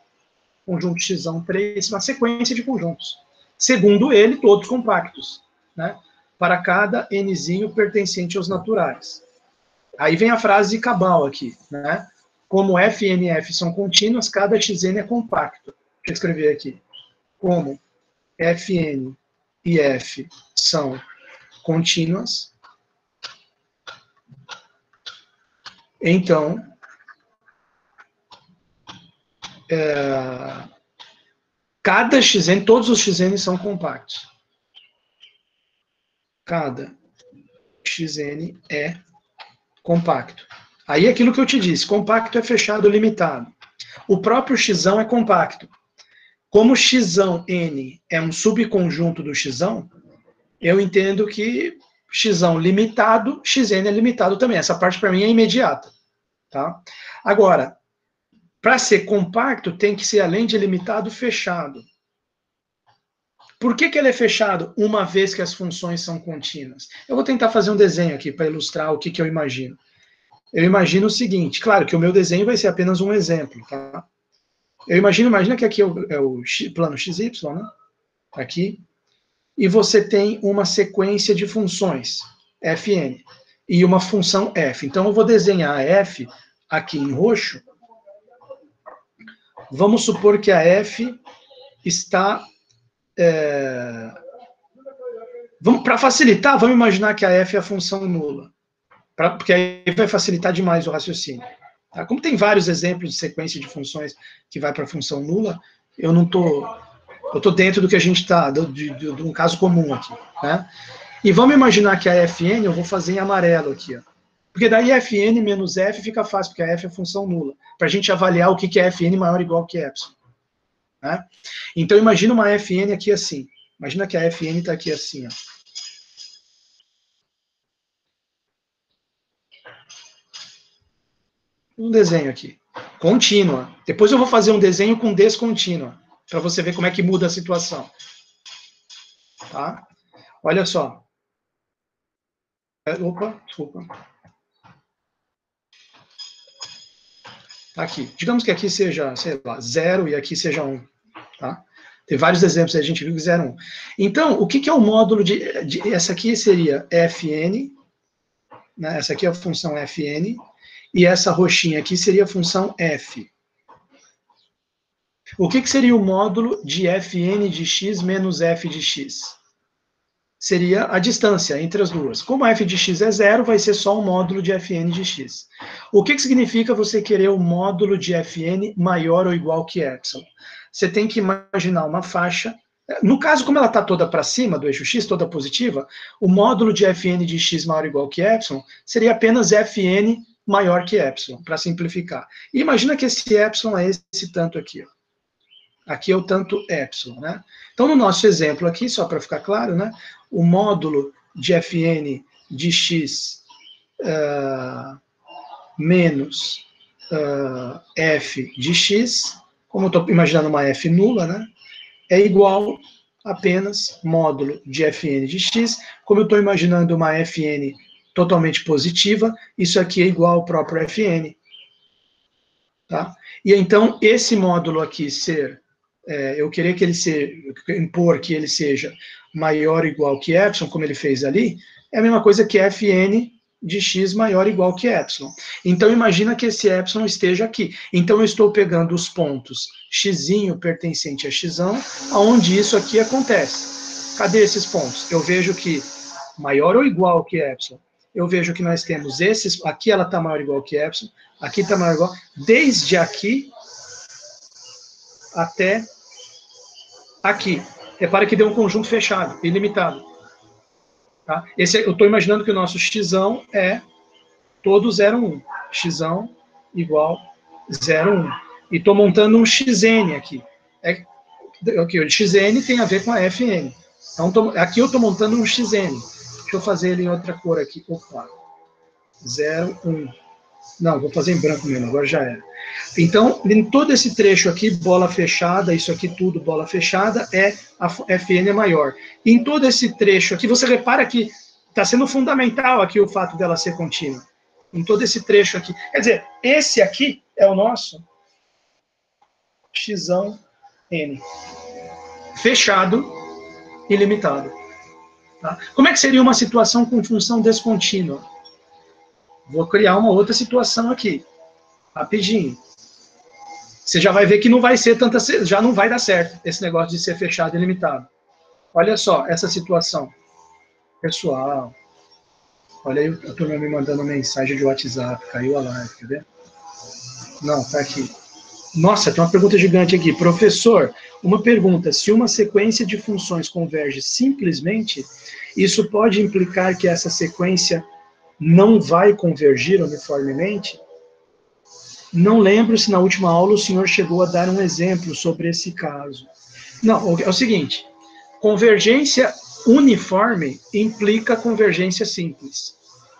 A: conjunto x3, uma sequência de conjuntos. Segundo ele, todos compactos, né? Para cada nzinho pertencente aos naturais. Aí vem a frase de Cabal aqui, né? Como f, n e f são contínuas, cada xn é compacto. Deixa eu escrever aqui. Como fn e f são contínuas, então, cada xn, todos os xn são compactos. Cada xn é compacto. Aí é aquilo que eu te disse, compacto é fechado limitado. O próprio x é compacto. Como xn é um subconjunto do x, eu entendo que x limitado, xn é limitado também. Essa parte para mim é imediata. Tá? Agora, para ser compacto, tem que ser, além de limitado, fechado. Por que ele é fechado uma vez que as funções são contínuas? Eu vou tentar fazer um desenho aqui para ilustrar o que eu imagino. Eu imagino o seguinte, claro que o meu desenho vai ser apenas um exemplo, tá? Eu imagina que aqui é o plano XY, né? Aqui. E você tem uma sequência de funções, fn, e uma função f. Então, eu vou desenhar a f aqui em roxo. Vamos supor que a f está... para facilitar, vamos imaginar que a f é a função nula. Porque aí vai facilitar demais o raciocínio. Tá? Como tem vários exemplos de sequência de funções que vai para a função nula, eu não estou... Eu estou dentro do que a gente está, de um caso comum aqui. Né? E vamos imaginar que a fn, eu vou fazer em amarelo aqui. Ó. Porque daí fn menos f fica fácil, porque a f é função nula. Para a gente avaliar o que é fn maior ou igual que epsilon. Né? Então imagina uma fn aqui assim. Imagina que a fn está aqui assim. Ó. Um desenho aqui. Contínua. Depois eu vou fazer um desenho com descontínua. Para você ver como é que muda a situação. Tá? Olha só. Opa, desculpa. Aqui. Digamos que aqui seja, sei lá, 0 e aqui seja 1. Tá? Tem vários exemplos, a gente viu que 0, 1. Então, o que é o módulo de... Essa aqui seria fn, né? Essa aqui é a função fn, e essa roxinha aqui seria a função f. O que seria o módulo de fn de x menos f de x? Seria a distância entre as duas. Como f de x é 0, vai ser só o módulo de fn de x. O que significa você querer o módulo de fn maior ou igual que epsilon? Você tem que imaginar uma faixa. No caso, como ela está toda para cima do eixo x, toda positiva, o módulo de fn de x maior ou igual que epsilon seria apenas fn maior que epsilon, para simplificar. E imagina que esse epsilon é esse tanto aqui. Ó. Aqui é o tanto epsilon, né? Então, no nosso exemplo aqui, só para ficar claro, né? O módulo de fn de x menos f de x, como eu estou imaginando uma f nula, né? É igual apenas módulo de fn de x, como eu estou imaginando uma fn totalmente positiva, isso aqui é igual ao próprio fn. Tá? E então, esse módulo aqui ser... eu querer que ele impor que ele seja maior ou igual que epsilon, como ele fez ali, é a mesma coisa que fn de x maior ou igual que epsilon. Então, imagina que esse epsilon esteja aqui. Então, eu estou pegando os pontos x pertencente a x, onde isso aqui acontece. Cadê esses pontos? Eu vejo que maior ou igual que epsilon. Eu vejo que nós temos esses... Aqui ela está maior ou igual que epsilon, aqui está maior ou igual... Desde aqui até aqui. Repara que deu um conjunto fechado, ilimitado. Tá? Eu estou imaginando que o nosso x é todo 0, 1. X igual 0, 1. E estou montando um xn aqui. O xn tem a ver com a fn. Então, aqui eu estou montando um xn. Deixa eu fazer ele em outra cor aqui. Opa. 0, 1. Não, vou fazer em branco mesmo, agora já era. Então, em todo esse trecho aqui, bola fechada, isso aqui tudo, bola fechada, a Fn é maior. Em todo esse trecho aqui, você repara que está sendo fundamental aqui o fato dela ser contínua. Em todo esse trecho aqui. Quer dizer, esse aqui é o nosso xão n. Fechado e limitado. Tá? Como é que seria uma situação com função descontínua? Vou criar uma outra situação aqui. Rapidinho. Você já vai ver que não vai ser tanta, já não vai dar certo esse negócio de ser fechado e limitado. Olha só essa situação. Pessoal, olha aí a turma me mandando mensagem de WhatsApp, caiu a live, quer ver? Não, tá aqui. Nossa, tem uma pergunta gigante aqui. Professor, uma pergunta. Se uma sequência de funções converge simplesmente, isso pode implicar que essa sequência não vai convergir uniformemente? Não lembro se na última aula o senhor chegou a dar um exemplo sobre esse caso. Não, é o seguinte, convergência uniforme implica convergência simples,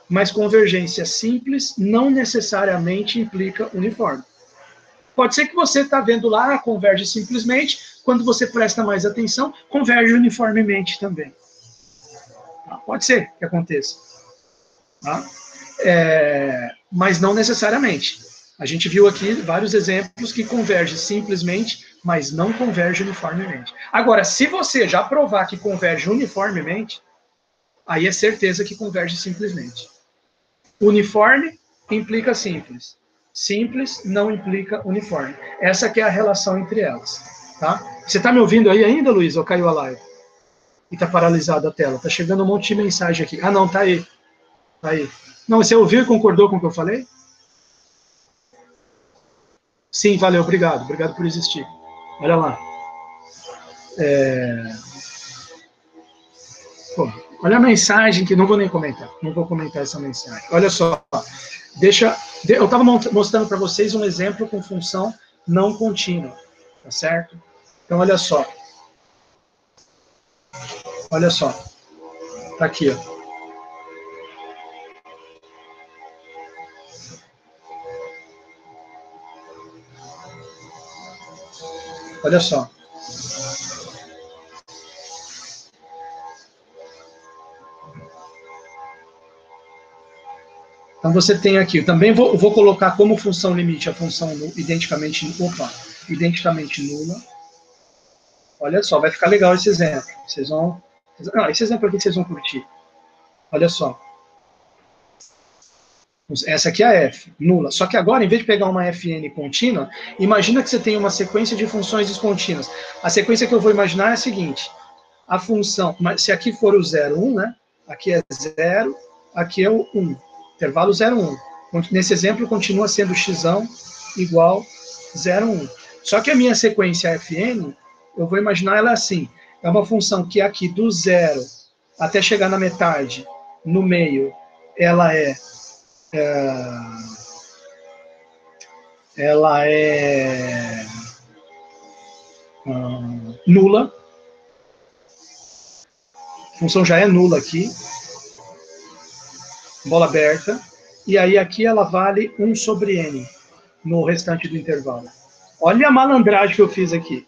A: mas convergência simples não necessariamente implica uniforme. Pode ser que você está vendo lá, converge simplesmente, quando você presta mais atenção, converge uniformemente também. Pode ser que aconteça. Tá? Mas não necessariamente. A gente viu aqui vários exemplos que convergem simplesmente, mas não converge uniformemente. Agora, se você já provar que converge uniformemente, aí é certeza que converge simplesmente. Uniforme implica simples. Simples não implica uniforme. Essa que é a relação entre elas. Tá? Você está me ouvindo aí ainda, Luiz? Ou caiu a live? E está paralisada a tela. Está chegando um monte de mensagem aqui. Ah, não, tá aí. Tá aí. Não, você ouviu e concordou com o que eu falei? Sim, valeu, obrigado. Obrigado por existir. Olha lá. Pô, olha a mensagem que não vou nem comentar. Não vou comentar essa mensagem. Olha só. Eu estava mostrando para vocês um exemplo com função não contínua. Tá certo? Então, olha só. Olha só. Tá aqui, ó. Olha só. Então você tem aqui, eu também vou colocar como função limite a função identicamente nula. Olha só, vai ficar legal esse exemplo. Vocês vão... esse exemplo aqui vocês vão curtir. Olha só. Essa aqui é a f, nula. Só que agora, em vez de pegar uma fn contínua, imagina que você tem uma sequência de funções descontínuas. A sequência que eu vou imaginar é a seguinte. A função, se aqui for o 0, 1, né? Aqui é 0, aqui é o 1. Intervalo 0, 1. Nesse exemplo, continua sendo xão igual 0, 1. Só que a minha sequência fn, eu vou imaginar ela assim. É uma função que aqui do 0 até chegar na metade, no meio, ela é nula. A função já é nula aqui. Bola aberta. E aí aqui ela vale 1 sobre n no restante do intervalo. Olha a malandragem que eu fiz aqui.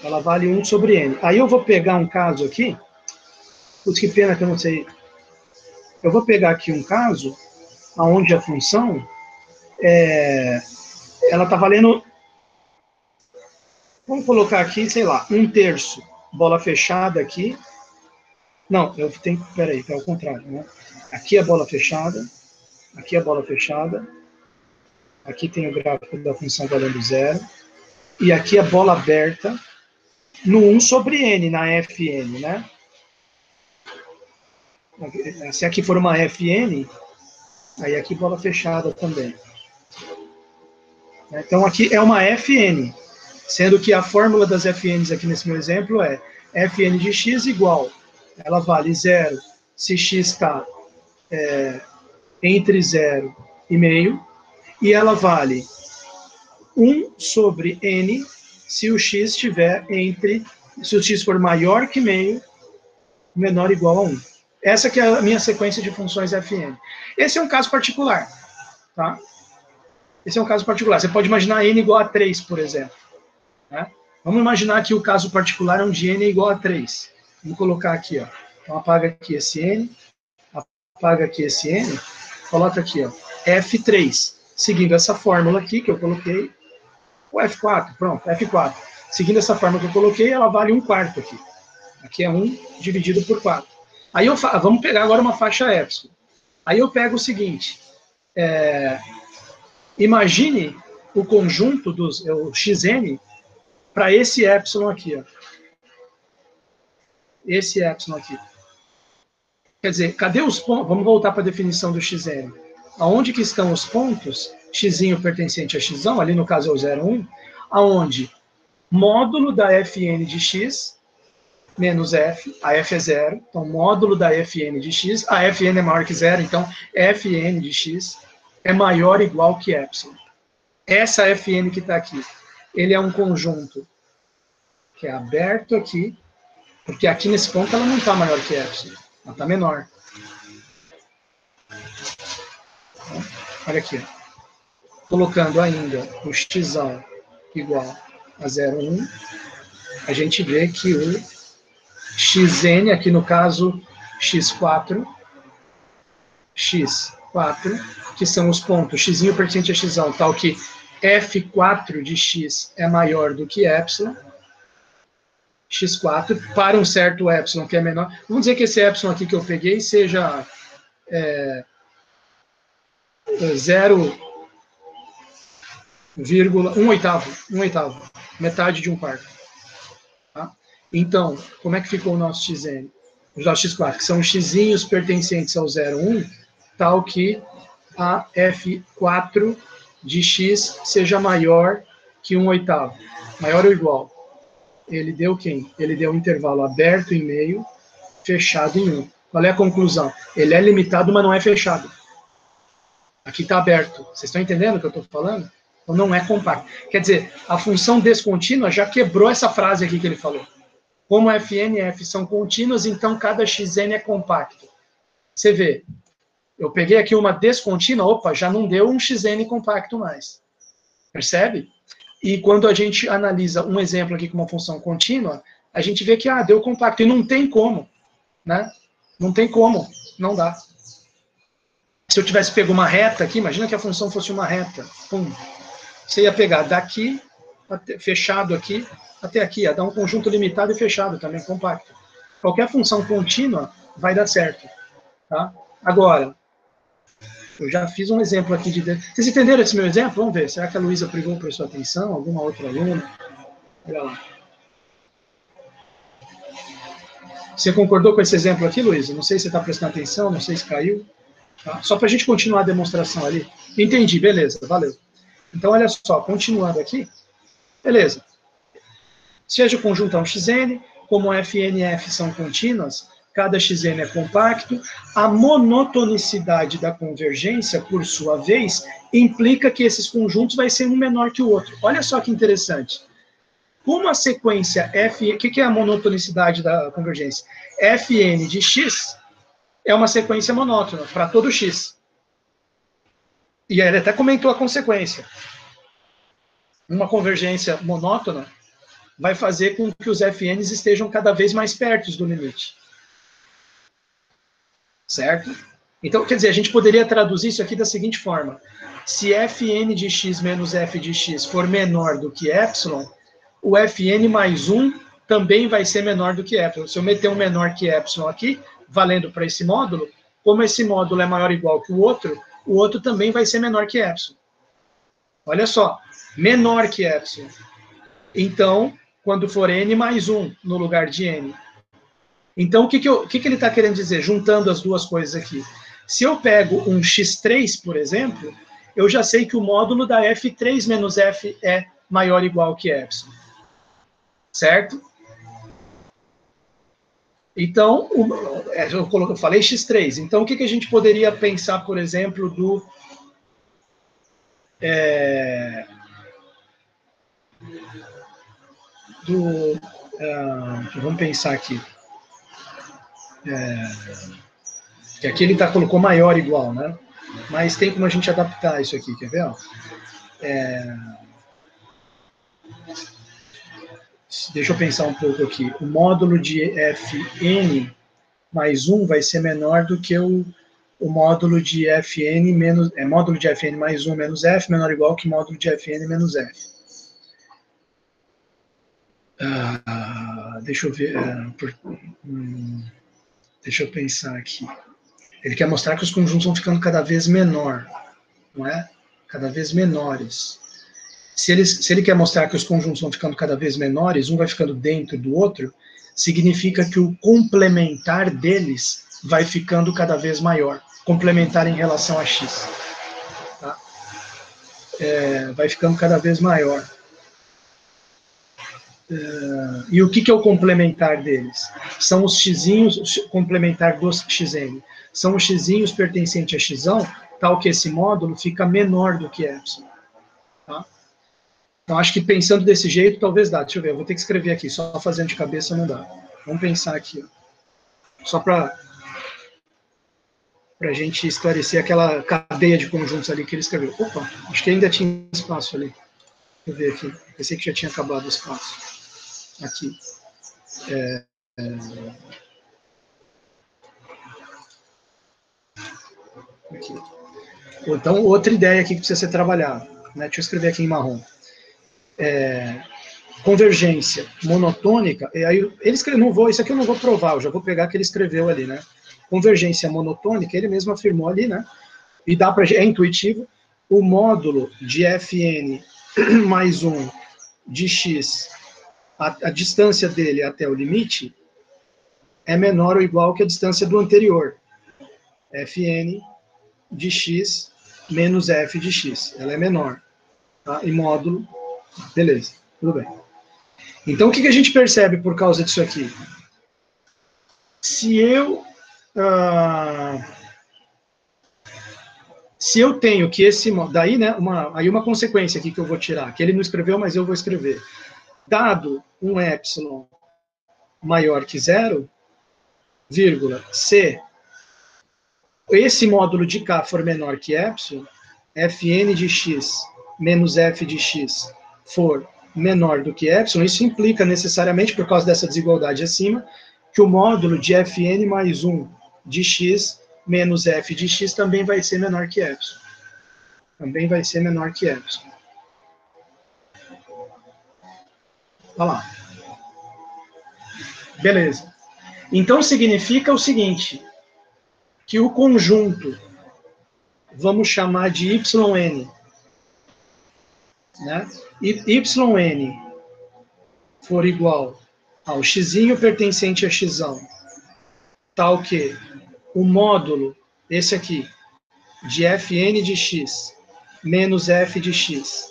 A: Ela vale 1 sobre n. Aí eu vou pegar um caso aqui. Putz, que pena que eu não sei. Eu vou pegar aqui um caso onde a função ela está valendo, vamos colocar aqui, sei lá, 1/3, bola fechada aqui. Não, eu tenho, peraí, é o contrário, né? Aqui é a bola fechada, aqui é a bola fechada, aqui tem o gráfico da função valendo 0, e aqui é a bola aberta no 1 sobre n, na fn, né? Se aqui for uma fn, aí aqui bola fechada também. Então aqui é uma fn, sendo que a fórmula das fn's aqui nesse meu exemplo é fn de x igual, ela vale 0 se x está entre 0 e meio, e ela vale 1 sobre n se o x estiver se o x for maior que meio, menor ou igual a 1. Essa que é a minha sequência de funções fn. Esse é um caso particular. tá? Esse é um caso particular. Você pode imaginar n igual a 3, por exemplo. Né? Vamos imaginar que o caso particular é onde n é igual a 3. Vamos colocar aqui, ó. Então, apaga aqui esse n, apaga aqui esse n, coloca aqui, ó, F3. Seguindo essa fórmula aqui que eu coloquei, o F4, pronto, F4. Seguindo essa fórmula que eu coloquei, ela vale 1/4 aqui. Aqui é 1 dividido por 4. Aí vamos pegar agora uma faixa epsilon. Aí eu pego o seguinte, imagine o conjunto o xn para esse epsilon aqui, ó. Esse epsilon aqui. Quer dizer, cadê os pontos? Vamos voltar para a definição do xn. Aonde que estão os pontos? Xzinho pertencente a x, ali no caso é o 0, 1, aonde módulo da fn de x menos f, a f é 0, então módulo da fn de x, a fn é maior que 0, então fn de x é maior ou igual que epsilon. Essa fn que está aqui, ele é um conjunto que é aberto aqui, porque aqui nesse ponto ela não está maior que epsilon, ela está menor. Então, olha aqui, colocando ainda o x igual a 0,1, a gente vê que o xn, aqui no caso x4, que são os pontos xzinho pertencente a x, tal que f4 de x é maior do que epsilon, x4, para um certo epsilon que é menor. Vamos dizer que esse epsilon aqui que eu peguei seja 0,1/8, metade de 1/4. Tá? Então, como é que ficou o nosso xn? Os nossos x4, que são os xzinhos pertencentes ao 0,1, tal que a f4 de x seja maior que 1/8, maior ou igual. Ele deu quem? Ele deu um intervalo aberto em meio, fechado em 1. Qual é a conclusão? Ele é limitado, mas não é fechado. Aqui está aberto. Vocês estão entendendo o que eu estou falando? Então não é compacto. Quer dizer, a função descontínua já quebrou essa frase aqui que ele falou. Como fn e f são contínuas, então cada xn é compacto. Você vê, eu peguei aqui uma descontínua, opa, já não deu um xn compacto mais. Percebe? E quando a gente analisa um exemplo aqui com uma função contínua, a gente vê que, deu compacto. E não tem como, né? Não tem como, não dá. Se eu tivesse pego uma reta aqui, imagina que a função fosse uma reta. Pum. Você ia pegar daqui, fechado aqui, até aqui. Ia dar um conjunto limitado e fechado também, compacto. Qualquer função contínua vai dar certo. Tá? Agora, eu já fiz um exemplo aqui de... Vocês entenderam esse meu exemplo? Vamos ver. Será que a Luísa Prigol prestou atenção? Alguma outra aluna? Olha lá. Você concordou com esse exemplo aqui, Luísa? Não sei se você está prestando atenção, não sei se caiu. Tá? Só para a gente continuar a demonstração ali. Entendi, beleza, valeu. Então, olha só, continuando aqui. Beleza. Seja o conjunto um xn, como fn e f são contínuas, cada xn é compacto, a monotonicidade da convergência, por sua vez, implica que esses conjuntos vai ser um menor que o outro. Olha só que interessante. Como a sequência f... O que é a monotonicidade da convergência? Fn de x é uma sequência monótona para todo x. E ele até comentou a consequência. Uma convergência monótona vai fazer com que os fn's estejam cada vez mais perto do limite. Certo? Então, quer dizer, a gente poderia traduzir isso aqui da seguinte forma. Se fn de x menos f de x for menor do que epsilon, o fn mais 1 também vai ser menor do que epsilon. Se eu meter um menor que epsilon aqui, valendo para esse módulo, como esse módulo é maior ou igual que o outro também vai ser menor que epsilon. Olha só, menor que epsilon. Então, quando for n mais 1 no lugar de n. Então, o que ele está querendo dizer, juntando as duas coisas aqui? Se eu pego um x3, por exemplo, eu já sei que o módulo da f3 menos f é maior ou igual que epsilon. Certo? Então, eu falei x3. Então, o que a gente poderia pensar, por exemplo, vamos pensar aqui. Que aqui ele colocou maior igual, né? Mas tem como a gente adaptar isso aqui, quer ver? Ó? Deixa eu pensar um pouco aqui. O módulo de Fn mais 1 vai ser menor do que o módulo de Fn menos... módulo de Fn mais 1 menos F menor ou igual que módulo de Fn menos F. Deixa eu ver... deixa eu pensar aqui. Ele quer mostrar que os conjuntos vão ficando cada vez menor, não é? Cada vez menores. Se ele quer mostrar que os conjuntos vão ficando cada vez menores, um vai ficando dentro do outro, significa que o complementar deles vai ficando cada vez maior. Complementar em relação a x. Tá? Vai ficando cada vez maior. E o que é o complementar deles? São os xzinhos, o complementar dos xn. São os xzinhos pertencentes a xão, tal que esse módulo fica menor do que epsilon. Tá? Então, acho que pensando desse jeito, talvez dá. Deixa eu ver, eu vou ter que escrever aqui, só fazendo de cabeça não dá. Vamos pensar aqui, ó. Só para a gente esclarecer aquela cadeia de conjuntos ali que ele escreveu. Opa, acho que ainda tinha espaço ali. Deixa eu ver aqui. Pensei que já tinha acabado o espaço. Aqui. Aqui. Então, outra ideia aqui que precisa ser trabalhada. Né? Deixa eu escrever aqui em marrom. Convergência monotônica, e aí ele escreveu, isso aqui eu não vou provar, eu já vou pegar que ele escreveu ali, né? Convergência monotônica, ele mesmo afirmou ali, né? E dá para, é intuitivo, o módulo de Fn mais 1 de x, a distância dele até o limite, é menor ou igual que a distância do anterior. Fn de x menos f de x, ela é menor. Tá? E módulo, beleza, tudo bem. Então, o que a gente percebe por causa disso aqui? Se eu tenho que esse... Daí, né, uma consequência aqui que eu vou tirar, que ele não escreveu, mas eu vou escrever. Dado um epsilon maior que zero, vírgula, se esse módulo de K for menor que epsilon, Fn de x menos f de x for menor do que epsilon, isso implica necessariamente, por causa dessa desigualdade acima, que o módulo de Fn mais 1 de x menos f de x também vai ser menor que epsilon. Também vai ser menor que epsilon. Olha lá. Beleza. Então significa o seguinte, que o conjunto, vamos chamar de yn, né? Yn for igual ao xzinho pertencente a xão, tal que o módulo, esse aqui, de Fn de x menos f de x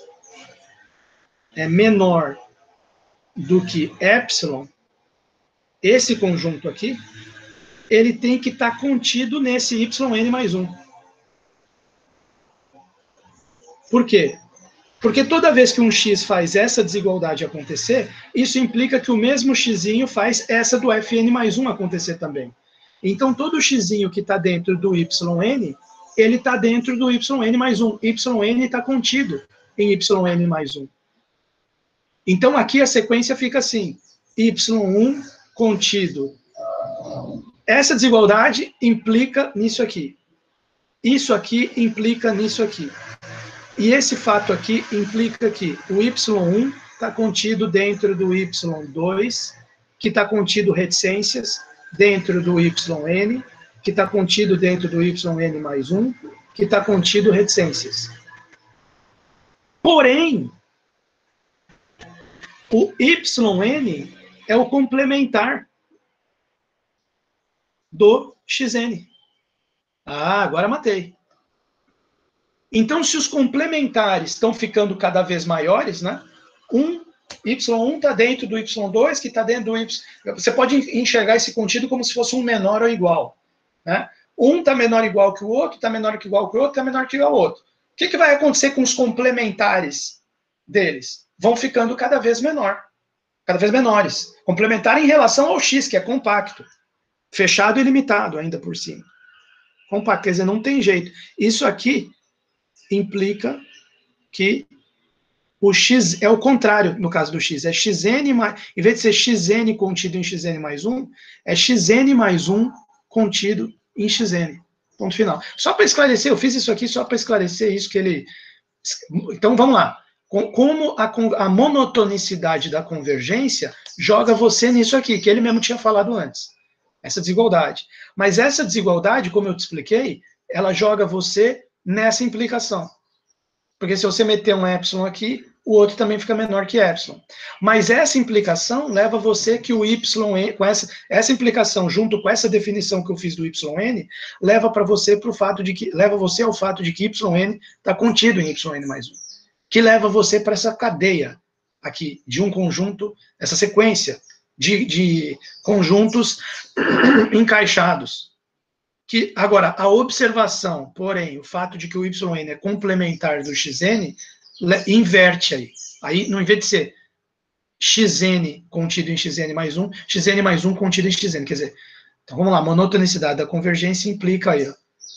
A: é menor do que epsilon, esse conjunto aqui, ele tem que estar contido nesse yn mais 1. Por quê? Porque toda vez que um x faz essa desigualdade acontecer, isso implica que o mesmo xzinho faz essa do Fn mais 1 acontecer também. Então, todo xzinho que está dentro do yn, ele está dentro do yn mais 1. Yn está contido em yn mais 1. Então, aqui a sequência fica assim. y1 contido. Essa desigualdade implica nisso aqui. Isso aqui implica nisso aqui. E esse fato aqui implica que o y1 está contido dentro do y2, que está contido reticências, dentro do yn, que está contido dentro do yn mais 1, que está contido reticências. Porém, o yn é o complementar do xn. Agora matei. Então, se os complementares estão ficando cada vez maiores, né? y1 está dentro do y2, que está dentro do y... Você pode enxergar esse contido como se fosse um menor ou igual. Né? Um está menor ou igual que o outro, está menor que igual que o outro, está menor que igual ao outro. O que vai acontecer com os complementares deles? Vão ficando cada vez menores. Complementar em relação ao x, que é compacto. Fechado e limitado ainda por cima. compacto, quer dizer, não tem jeito. Isso aqui implica que o x é o contrário no caso do x, é xn mais, em vez de ser xn contido em xn mais 1, é xn mais 1 contido em xn. Ponto final. Só para esclarecer, eu fiz isso aqui só para esclarecer isso que ele... Então, vamos lá. Como a monotonicidade da convergência joga você nisso aqui, que ele mesmo tinha falado antes. Essa desigualdade. Mas essa desigualdade, como eu te expliquei, ela joga você nessa implicação. Porque se você meter um epsilon aqui, o outro também fica menor que epsilon. Mas essa implicação leva você que o yn, com essa implicação junto com essa definição que eu fiz do yn, leva para você para o fato de que, leva você ao fato de que yn está contido em yn mais 1. Que leva você para essa cadeia aqui, de um conjunto, essa sequência de conjuntos encaixados. Que, agora, a observação, porém, o fato de que o yn é complementar do xn, inverte aí. Aí, no invés de ser xn contido em xn mais 1, xn mais 1 contido em xn. Quer dizer, então vamos lá, monotonicidade da convergência implica aí, ó.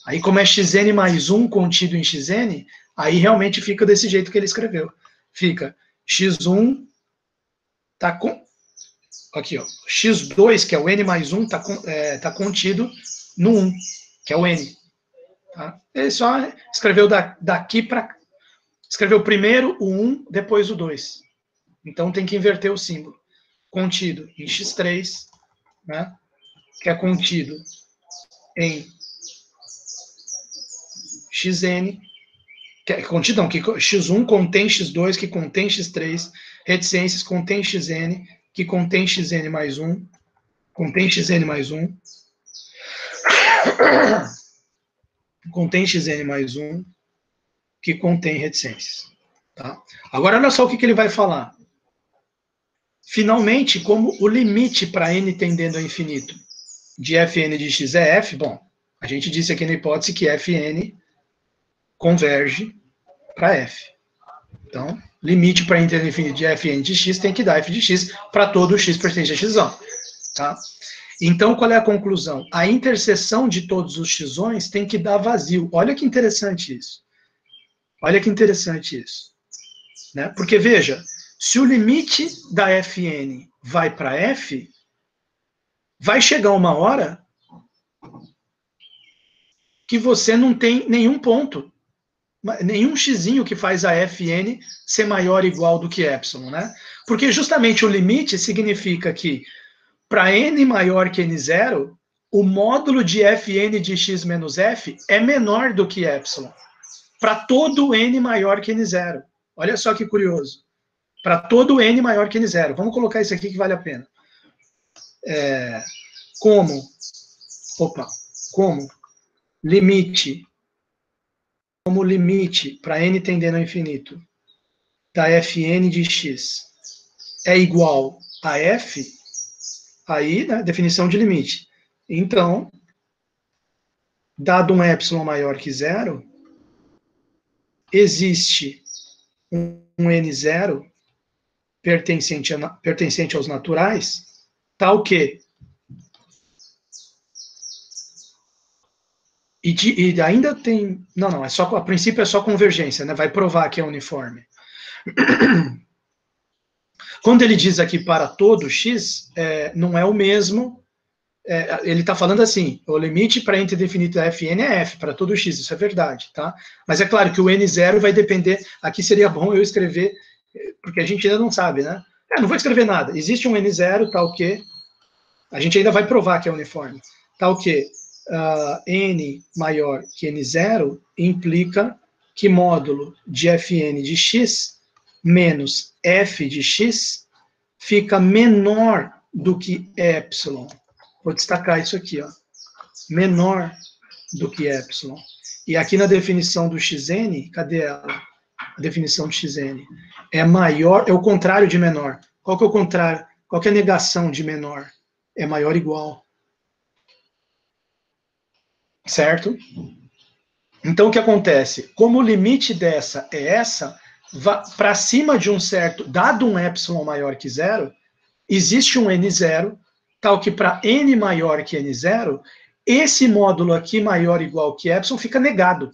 A: Aí, como é xn mais 1 contido em xn, aí realmente fica desse jeito que ele escreveu. Fica x1 tá com... Aqui, ó. x2, que é o n mais 1, tá contido no 1, que é o n. Tá? Ele só escreveu daqui para... Escreveu primeiro o 1, depois o 2. Então tem que inverter o símbolo. Contido em x3, né? Que é contido em xn, que é contido, não, que x1 contém x2, que contém x3, reticências contém xn, que contém xn mais 1, contém xn mais 1, contém xn mais 1, que contém reticências. Tá? Agora, olha só o que ele vai falar. Finalmente, como o limite para n tendendo ao infinito de fn de x é f, bom, a gente disse aqui na hipótese que fn converge para f. Então, limite para n tendendo ao infinito de fn de x tem que dar f de x para todo x pertencente a x1. Tá? Então, qual é a conclusão? A interseção de todos os x's tem que dar vazio. Olha que interessante isso. Olha que interessante isso. Né? Porque, veja, se o limite da fn vai para f, vai chegar uma hora que você não tem nenhum ponto, nenhum xzinho que faz a fn ser maior ou igual do que epsilon, né? Porque justamente o limite significa que para n maior que n0, o módulo de fn de x menos f é menor do que epsilon. Para todo n maior que n0. Olha só que curioso. Para todo n maior que n0. Vamos colocar isso aqui que vale a pena. Como limite para n tendendo ao infinito da fn de x é igual a f, aí, né, definição de limite. Então, dado um epsilon maior que 0, existe um n0 pertencente aos naturais, tal que... E ainda tem... Não, é só, a princípio é só convergência, né? Vai provar que é uniforme. Quando ele diz aqui para todo x, não é o mesmo... ele está falando assim, o limite para n definido da fn é f, para todo x, isso é verdade, tá? Mas é claro que o n0 vai depender... Aqui seria bom eu escrever, porque a gente ainda não sabe, né? Não vou escrever nada. Existe um n0, tal que... A gente ainda vai provar que é uniforme. Tal que... n maior que n0 implica que módulo de fn de x menos f de x fica menor do que epsilon. Vou destacar isso aqui, ó. Menor do que epsilon. E aqui na definição do xn, cadê ela? A definição de xn. É maior, é o contrário de menor. Qual que é o contrário? Qual que é a negação de menor? É maior ou igual. Certo? Então, o que acontece? Como o limite dessa é essa, para cima de um certo, dado um epsilon maior que 0, existe um n0, tal que para n maior que n0, esse módulo aqui, maior ou igual que epsilon, fica negado.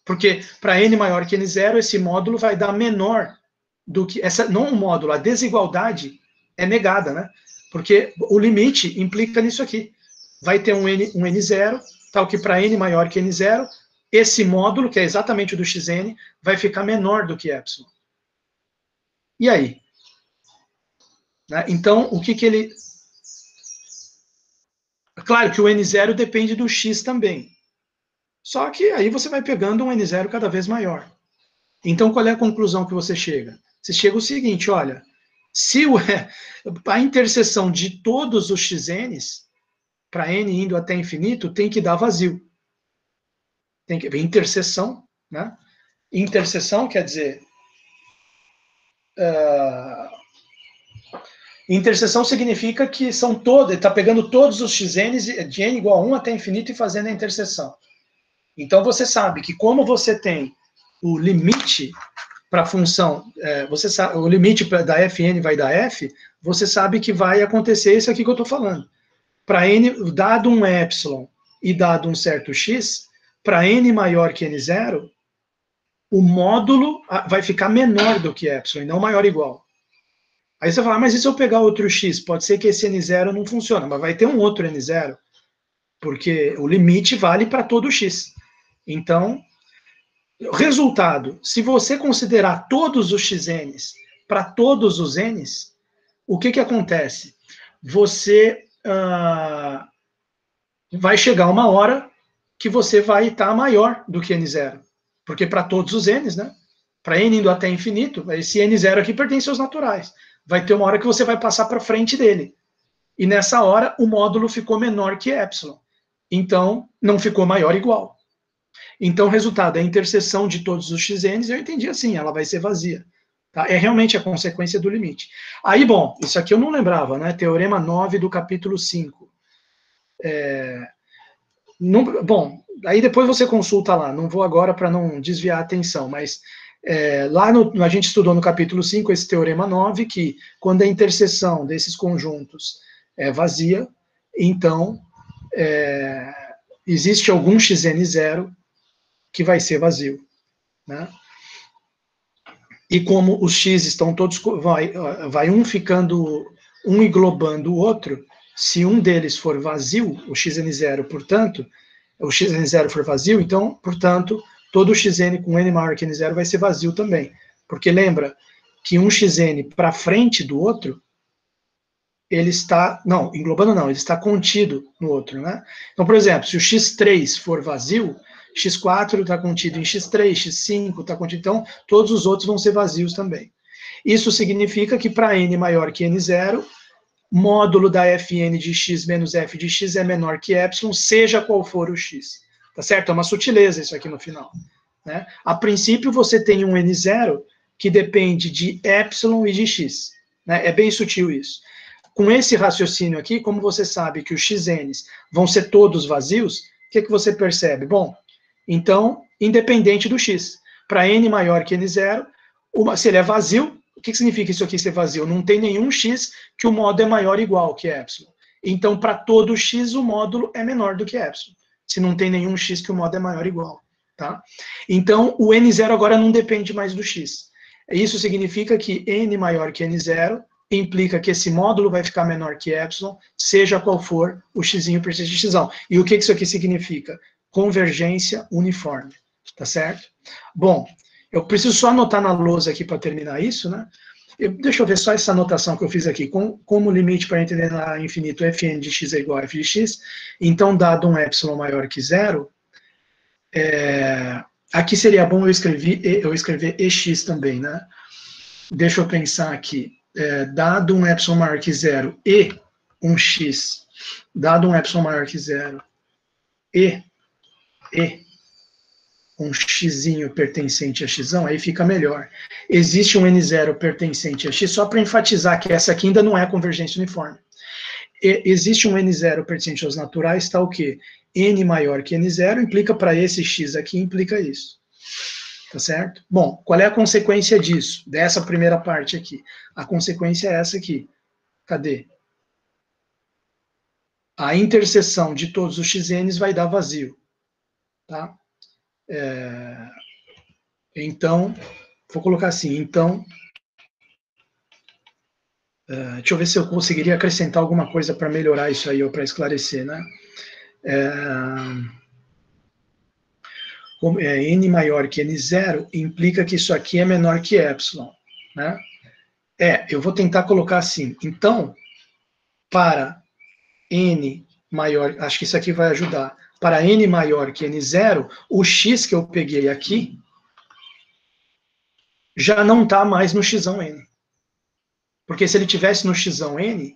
A: Porque para n maior que n0, esse módulo vai dar menor do que... não o módulo, a desigualdade é negada, né? Porque o limite implica nisso aqui. Vai ter um n0, tal que para n maior que n0, esse módulo, que é exatamente o do xn, vai ficar menor do que epsilon. E aí? Né? Então, o que ele... Claro que o n0 depende do x também. Só que aí você vai pegando um n0 cada vez maior. Então, qual é a conclusão que você chega? Você chega o seguinte, olha, se a interseção de todos os xn's, para n indo até infinito, tem que dar vazio. Tem que interseção, né? Interseção quer dizer... interseção significa que são todos, ele está pegando todos os xn's de n igual a 1 até infinito e fazendo a interseção. Então, você sabe que como você tem o limite para a função, você sabe, o limite da fn vai dar f, você sabe que vai acontecer isso aqui que eu estou falando. Para n, dado um epsilon e dado um certo x, para n maior que n0, o módulo vai ficar menor do que epsilon, e não maior ou igual. Aí você fala, mas e se eu pegar outro x? Pode ser que esse n0 não funcione, mas vai ter um outro n0, porque o limite vale para todo x. Então, resultado, se você considerar todos os xn's para todos os n's, o que acontece? Você vai chegar uma hora que você vai estar maior do que n0, porque para todos os n's, né? Para n indo até infinito, esse n0 aqui pertence aos naturais. Vai ter uma hora que você vai passar para frente dele. E nessa hora, o módulo ficou menor que epsilon. Então, não ficou maior igual. Então, o resultado é a interseção de todos os xn's, eu entendi assim, ela vai ser vazia. Tá? É realmente a consequência do limite. Aí, bom, isso aqui eu não lembrava, né? Teorema 9 do capítulo 5. Bom, aí depois você consulta lá, não vou agora para não desviar a atenção, mas lá a gente estudou no capítulo 5 esse teorema 9, que quando a interseção desses conjuntos é vazia, então existe algum xn0 que vai ser vazio, né? E como os x estão todos, vai um ficando, um englobando o outro, se um deles for vazio, o xn0, portanto, o xn0 for vazio, então, portanto, todo xn com n maior que n0 vai ser vazio também. Porque lembra que um xn para frente do outro, ele está, não, englobando não, ele está contido no outro, né? Então, por exemplo, se o x3 for vazio, x4 está contido em x3, x5 está contido, então todos os outros vão ser vazios também. Isso significa que para n maior que n0, módulo da fn de x menos f de x é menor que epsilon, seja qual for o x. Tá certo? É uma sutileza isso aqui no final. Né? A princípio, você tem um n0 que depende de epsilon e de x. Né? É bem sutil isso. Com esse raciocínio aqui, como você sabe que os xn's vão ser todos vazios, o que você percebe? Bom, então, independente do x. Para n maior que n0, se ele é vazio, o que significa isso aqui ser vazio? Não tem nenhum x que o módulo é maior ou igual que epsilon. Então, para todo x, o módulo é menor do que epsilon. Se não tem nenhum x que o módulo é maior ou igual. Tá? Então, o n0 agora não depende mais do x. Isso significa que n maior que n0 implica que esse módulo vai ficar menor que epsilon, seja qual for o x'inho por x. E o que isso aqui significa? Convergência uniforme. Tá certo? Bom, eu preciso só anotar na lousa aqui para terminar isso, né? Deixa eu ver só essa anotação que eu fiz aqui. Como limite para entender lá infinito fn de x é igual a f de x, então, dado um epsilon maior que zero, aqui seria bom eu escrever ex também, né? Deixa eu pensar aqui. Dado um epsilon maior que zero e um x, dado um epsilon maior que zero e um x'inho pertencente a x, aí fica melhor. Existe um n0 pertencente a x, só para enfatizar que essa aqui ainda não é convergência uniforme. Existe um n0 pertencente aos naturais, está o quê? N maior que n0 implica para esse x aqui, implica isso. Tá certo? Bom, qual é a consequência disso? Dessa primeira parte aqui. A consequência é essa aqui. Cadê? a interseção de todos os xn's vai dar vazio. Tá? Então, vou colocar assim, então, deixa eu ver se eu conseguiria acrescentar alguma coisa para melhorar isso aí, ou para esclarecer, né? N maior que N0 implica que isso aqui é menor que epsilon, né? Eu vou tentar colocar assim, então, para N maior, acho que isso aqui vai ajudar, para N maior que N0, o X que eu peguei aqui já não está mais no xão N. Porque se ele tivesse no xão N,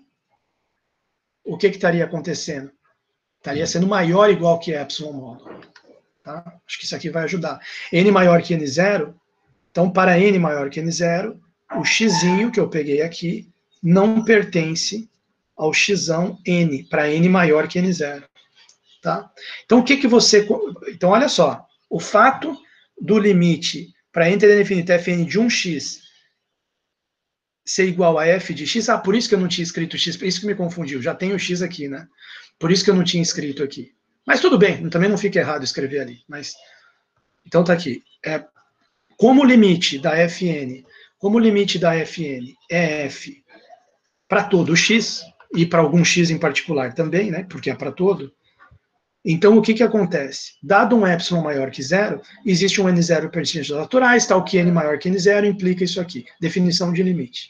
A: o que estaria acontecendo? Estaria sendo maior ou igual que epsilon módulo. Tá? Acho que isso aqui vai ajudar. N maior que N0, então para N maior que N0, o xzinho que eu peguei aqui não pertence ao xão N, para N maior que N0. Tá? Então o que você... Então olha só, o fato do limite para n tendendo a infinito fn de 1x ser igual a f de x, por isso que eu não tinha escrito x, por isso que me confundiu, já tem o x aqui, né? Por isso que eu não tinha escrito aqui. Mas tudo bem, também não fica errado escrever ali. Mas, então tá aqui. Como o limite da fn é f para todo x, e para algum x em particular também, né? Porque é para todo. Então, o que acontece? Dado um epsilon maior que zero, existe um n0 pertencente aos naturais, tal que n maior que n0 implica isso aqui, definição de limite.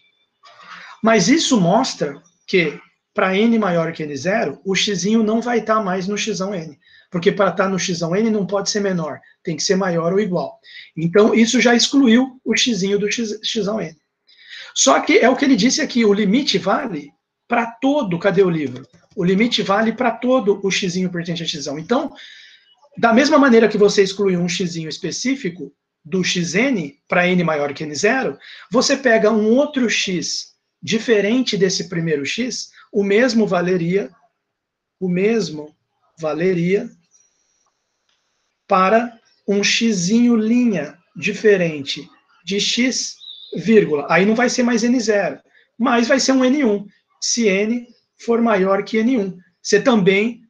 A: Mas isso mostra que, para n maior que n0, o xzinho não vai estar mais no xão n. Porque para estar no xão n não pode ser menor, tem que ser maior ou igual. Então, isso já excluiu o xzinho do xão n. Só que é o que ele disse aqui, o limite vale para todo, cadê o livro? O limite vale para todo o xzinho pertencente a xão. Então, da mesma maneira que você exclui um xzinho específico do xn para n maior que n0, você pega um outro x diferente desse primeiro x, o mesmo valeria para um xzinho linha diferente de x, vírgula. Aí não vai ser mais n0, mas vai ser um n1, se n for maior que n1. Você também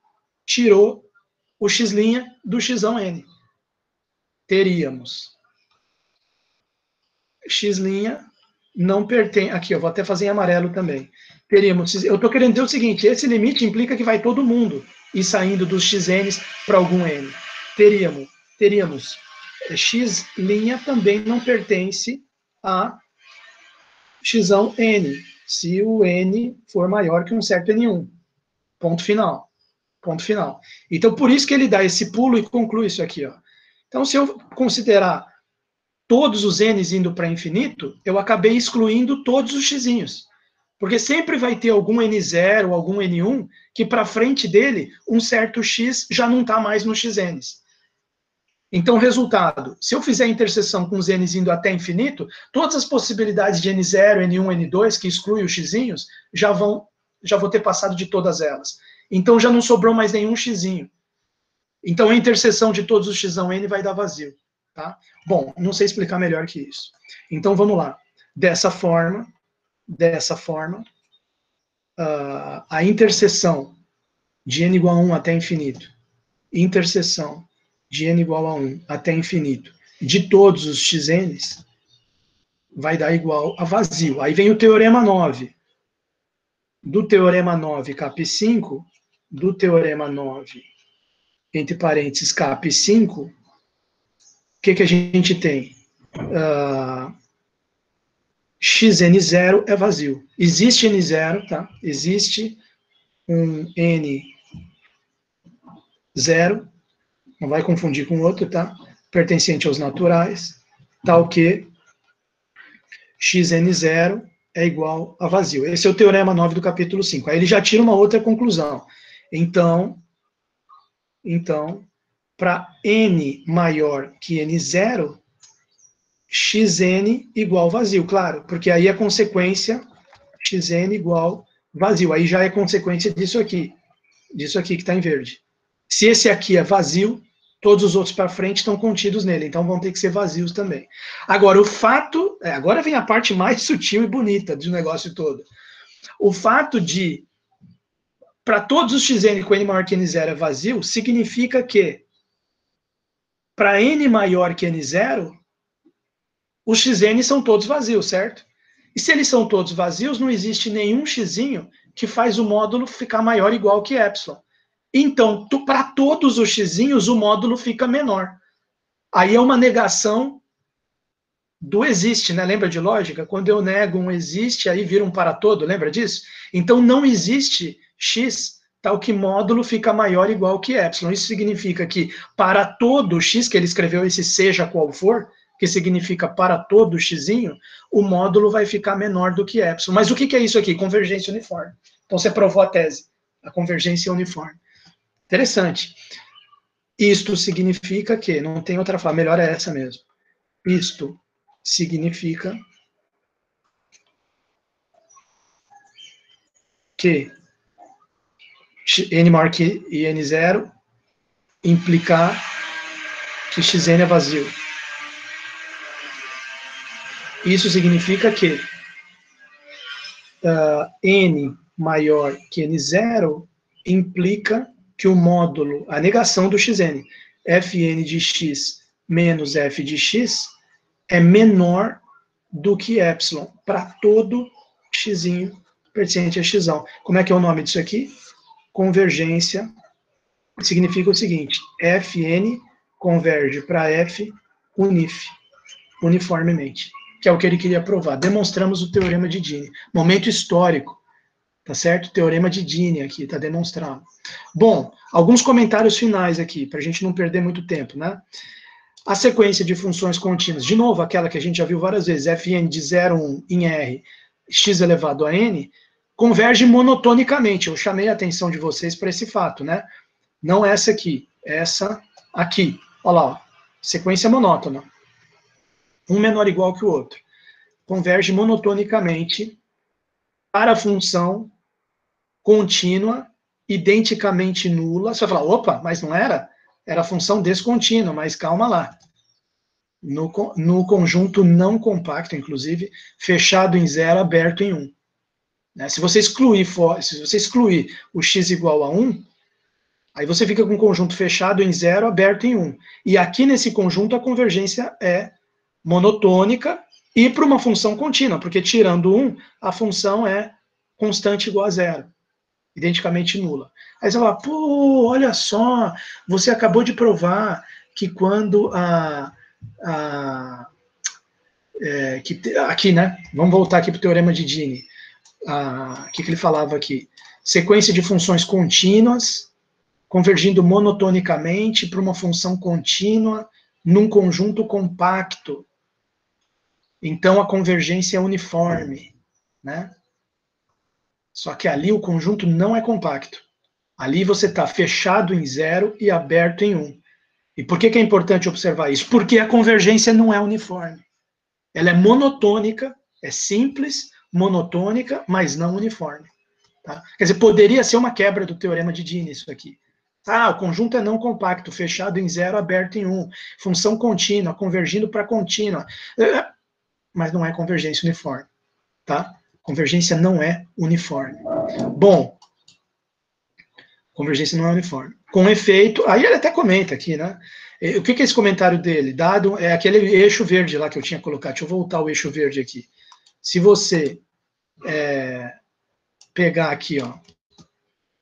A: tirou o x' do xão n. Teríamos x' não pertence... Aqui, eu vou até fazer em amarelo também. Teríamos... Eu estou querendo dizer o seguinte, esse limite implica que vai todo mundo ir saindo dos xn's para algum n. Teríamos x' também não pertence a xão n, se o n for maior que um certo n1. Ponto final. Ponto final. Então, por isso que ele dá esse pulo e conclui isso aqui. Ó. Então, se eu considerar todos os n's indo para infinito, eu acabei excluindo todos os xzinhos. Porque sempre vai ter algum n0 ou algum n1 que para frente dele, um certo x já não está mais nos xn's. Então, resultado, se eu fizer a interseção com os n's indo até infinito, todas as possibilidades de n0, n1, n2, que excluem os xzinhos, já vou ter passado de todas elas. Então, já não sobrou mais nenhum xzinho. Então, a interseção de todos os xão n vai dar vazio. Tá? Bom, não sei explicar melhor que isso. Então, vamos lá. Dessa forma, a interseção de n igual a 1 até infinito, interseção de n igual a 1 até infinito, de todos os xn's, vai dar igual a vazio. Aí vem o teorema 9. Do teorema 9, cap 5, do teorema 9, entre parênteses, cap 5, o que a gente tem? Xn0 é vazio. Existe n0, tá? Existe um n0, não vai confundir com outro, tá? Pertencente aos naturais, tal que Xn0 é igual a vazio. Esse é o teorema 9 do capítulo 5. Aí ele já tira uma outra conclusão. Então para n maior que n0, xn igual vazio, claro, porque aí é consequência xn igual vazio. Aí já é consequência disso aqui que está em verde. Se esse aqui é vazio, todos os outros para frente estão contidos nele, então vão ter que ser vazios também. Agora, o fato... agora vem a parte mais sutil e bonita do negócio todo. O fato de para todos os xn com n maior que n0 é vazio, significa que para n maior que n0, os xn são todos vazios, certo? E se eles são todos vazios, não existe nenhum xzinho que faz o módulo ficar maior ou igual que epsilon. Então, para todos os xzinhos, o módulo fica menor. Aí é uma negação do existe, né? Lembra de lógica? Quando eu nego um existe, aí vira um para todo, lembra disso? Então, não existe x tal que módulo fica maior ou igual que epsilon. Isso significa que para todo x, que ele escreveu esse seja qual for, que significa para todo xzinho, o módulo vai ficar menor do que epsilon. Mas o que é isso aqui? Convergência uniforme. Então, você provou a tese. A convergência uniforme. Interessante. Isto significa que, não tem outra forma, melhor é essa mesmo. Isto significa que n maior que n0 implicar que xn é vazio. Isso significa que n maior que n0 implica que o módulo, a negação do xn, fn de x menos f de x, é menor do que epsilon, para todo xzinho pertencente a xão. Como é que é o nome disso aqui? Convergência. Significa o seguinte, fn converge para f unif, uniformemente, que é o que ele queria provar. Demonstramos o teorema de Dini. Momento histórico, tá certo? Teorema de Dini aqui, tá demonstrado. Bom, alguns comentários finais aqui, para a gente não perder muito tempo, né? A sequência de funções contínuas, de novo, aquela que a gente já viu várias vezes, fn de 0, 1 em R, x elevado a n, converge monotonicamente. Eu chamei a atenção de vocês para esse fato, né? Não essa aqui, essa aqui. Olha lá, ó, sequência monótona. Um menor ou igual que o outro. Converge monotonicamente para a função contínua, identicamente nula. Você vai falar, opa, mas não era? Era a função descontínua, mas calma lá. No conjunto não compacto, inclusive, fechado em 0, aberto em 1. Né? Se você excluir o x igual a 1, aí você fica com um conjunto fechado em 0, aberto em 1. E aqui nesse conjunto a convergência é monotônica e para uma função contínua, porque tirando 1, a função é constante igual a 0, identicamente nula. Aí você fala, pô, olha só, você acabou de provar que quando aqui, né? Vamos voltar aqui para o teorema de Dini. O que ele falava aqui? Sequência de funções contínuas, convergindo monotonicamente para uma função contínua num conjunto compacto. Então, a convergência é uniforme, né? Só que ali o conjunto não é compacto. Ali você está fechado em 0 e aberto em 1. E por que é importante observar isso? Porque a convergência não é uniforme. Ela é monotônica, é simples, monotônica, mas não uniforme. Tá? Quer dizer, poderia ser uma quebra do teorema de Dini isso aqui. O conjunto é não compacto, fechado em 0, aberto em 1. Função contínua, convergindo para contínua. Mas não é convergência uniforme. Tá? Convergência não é uniforme. Bom, convergência não é uniforme. Com efeito, aí ele até comenta aqui, né? O que é esse comentário dele? Dado é aquele eixo verde lá que eu tinha colocado. Deixa eu voltar o eixo verde aqui. Se você pegar aqui, ó,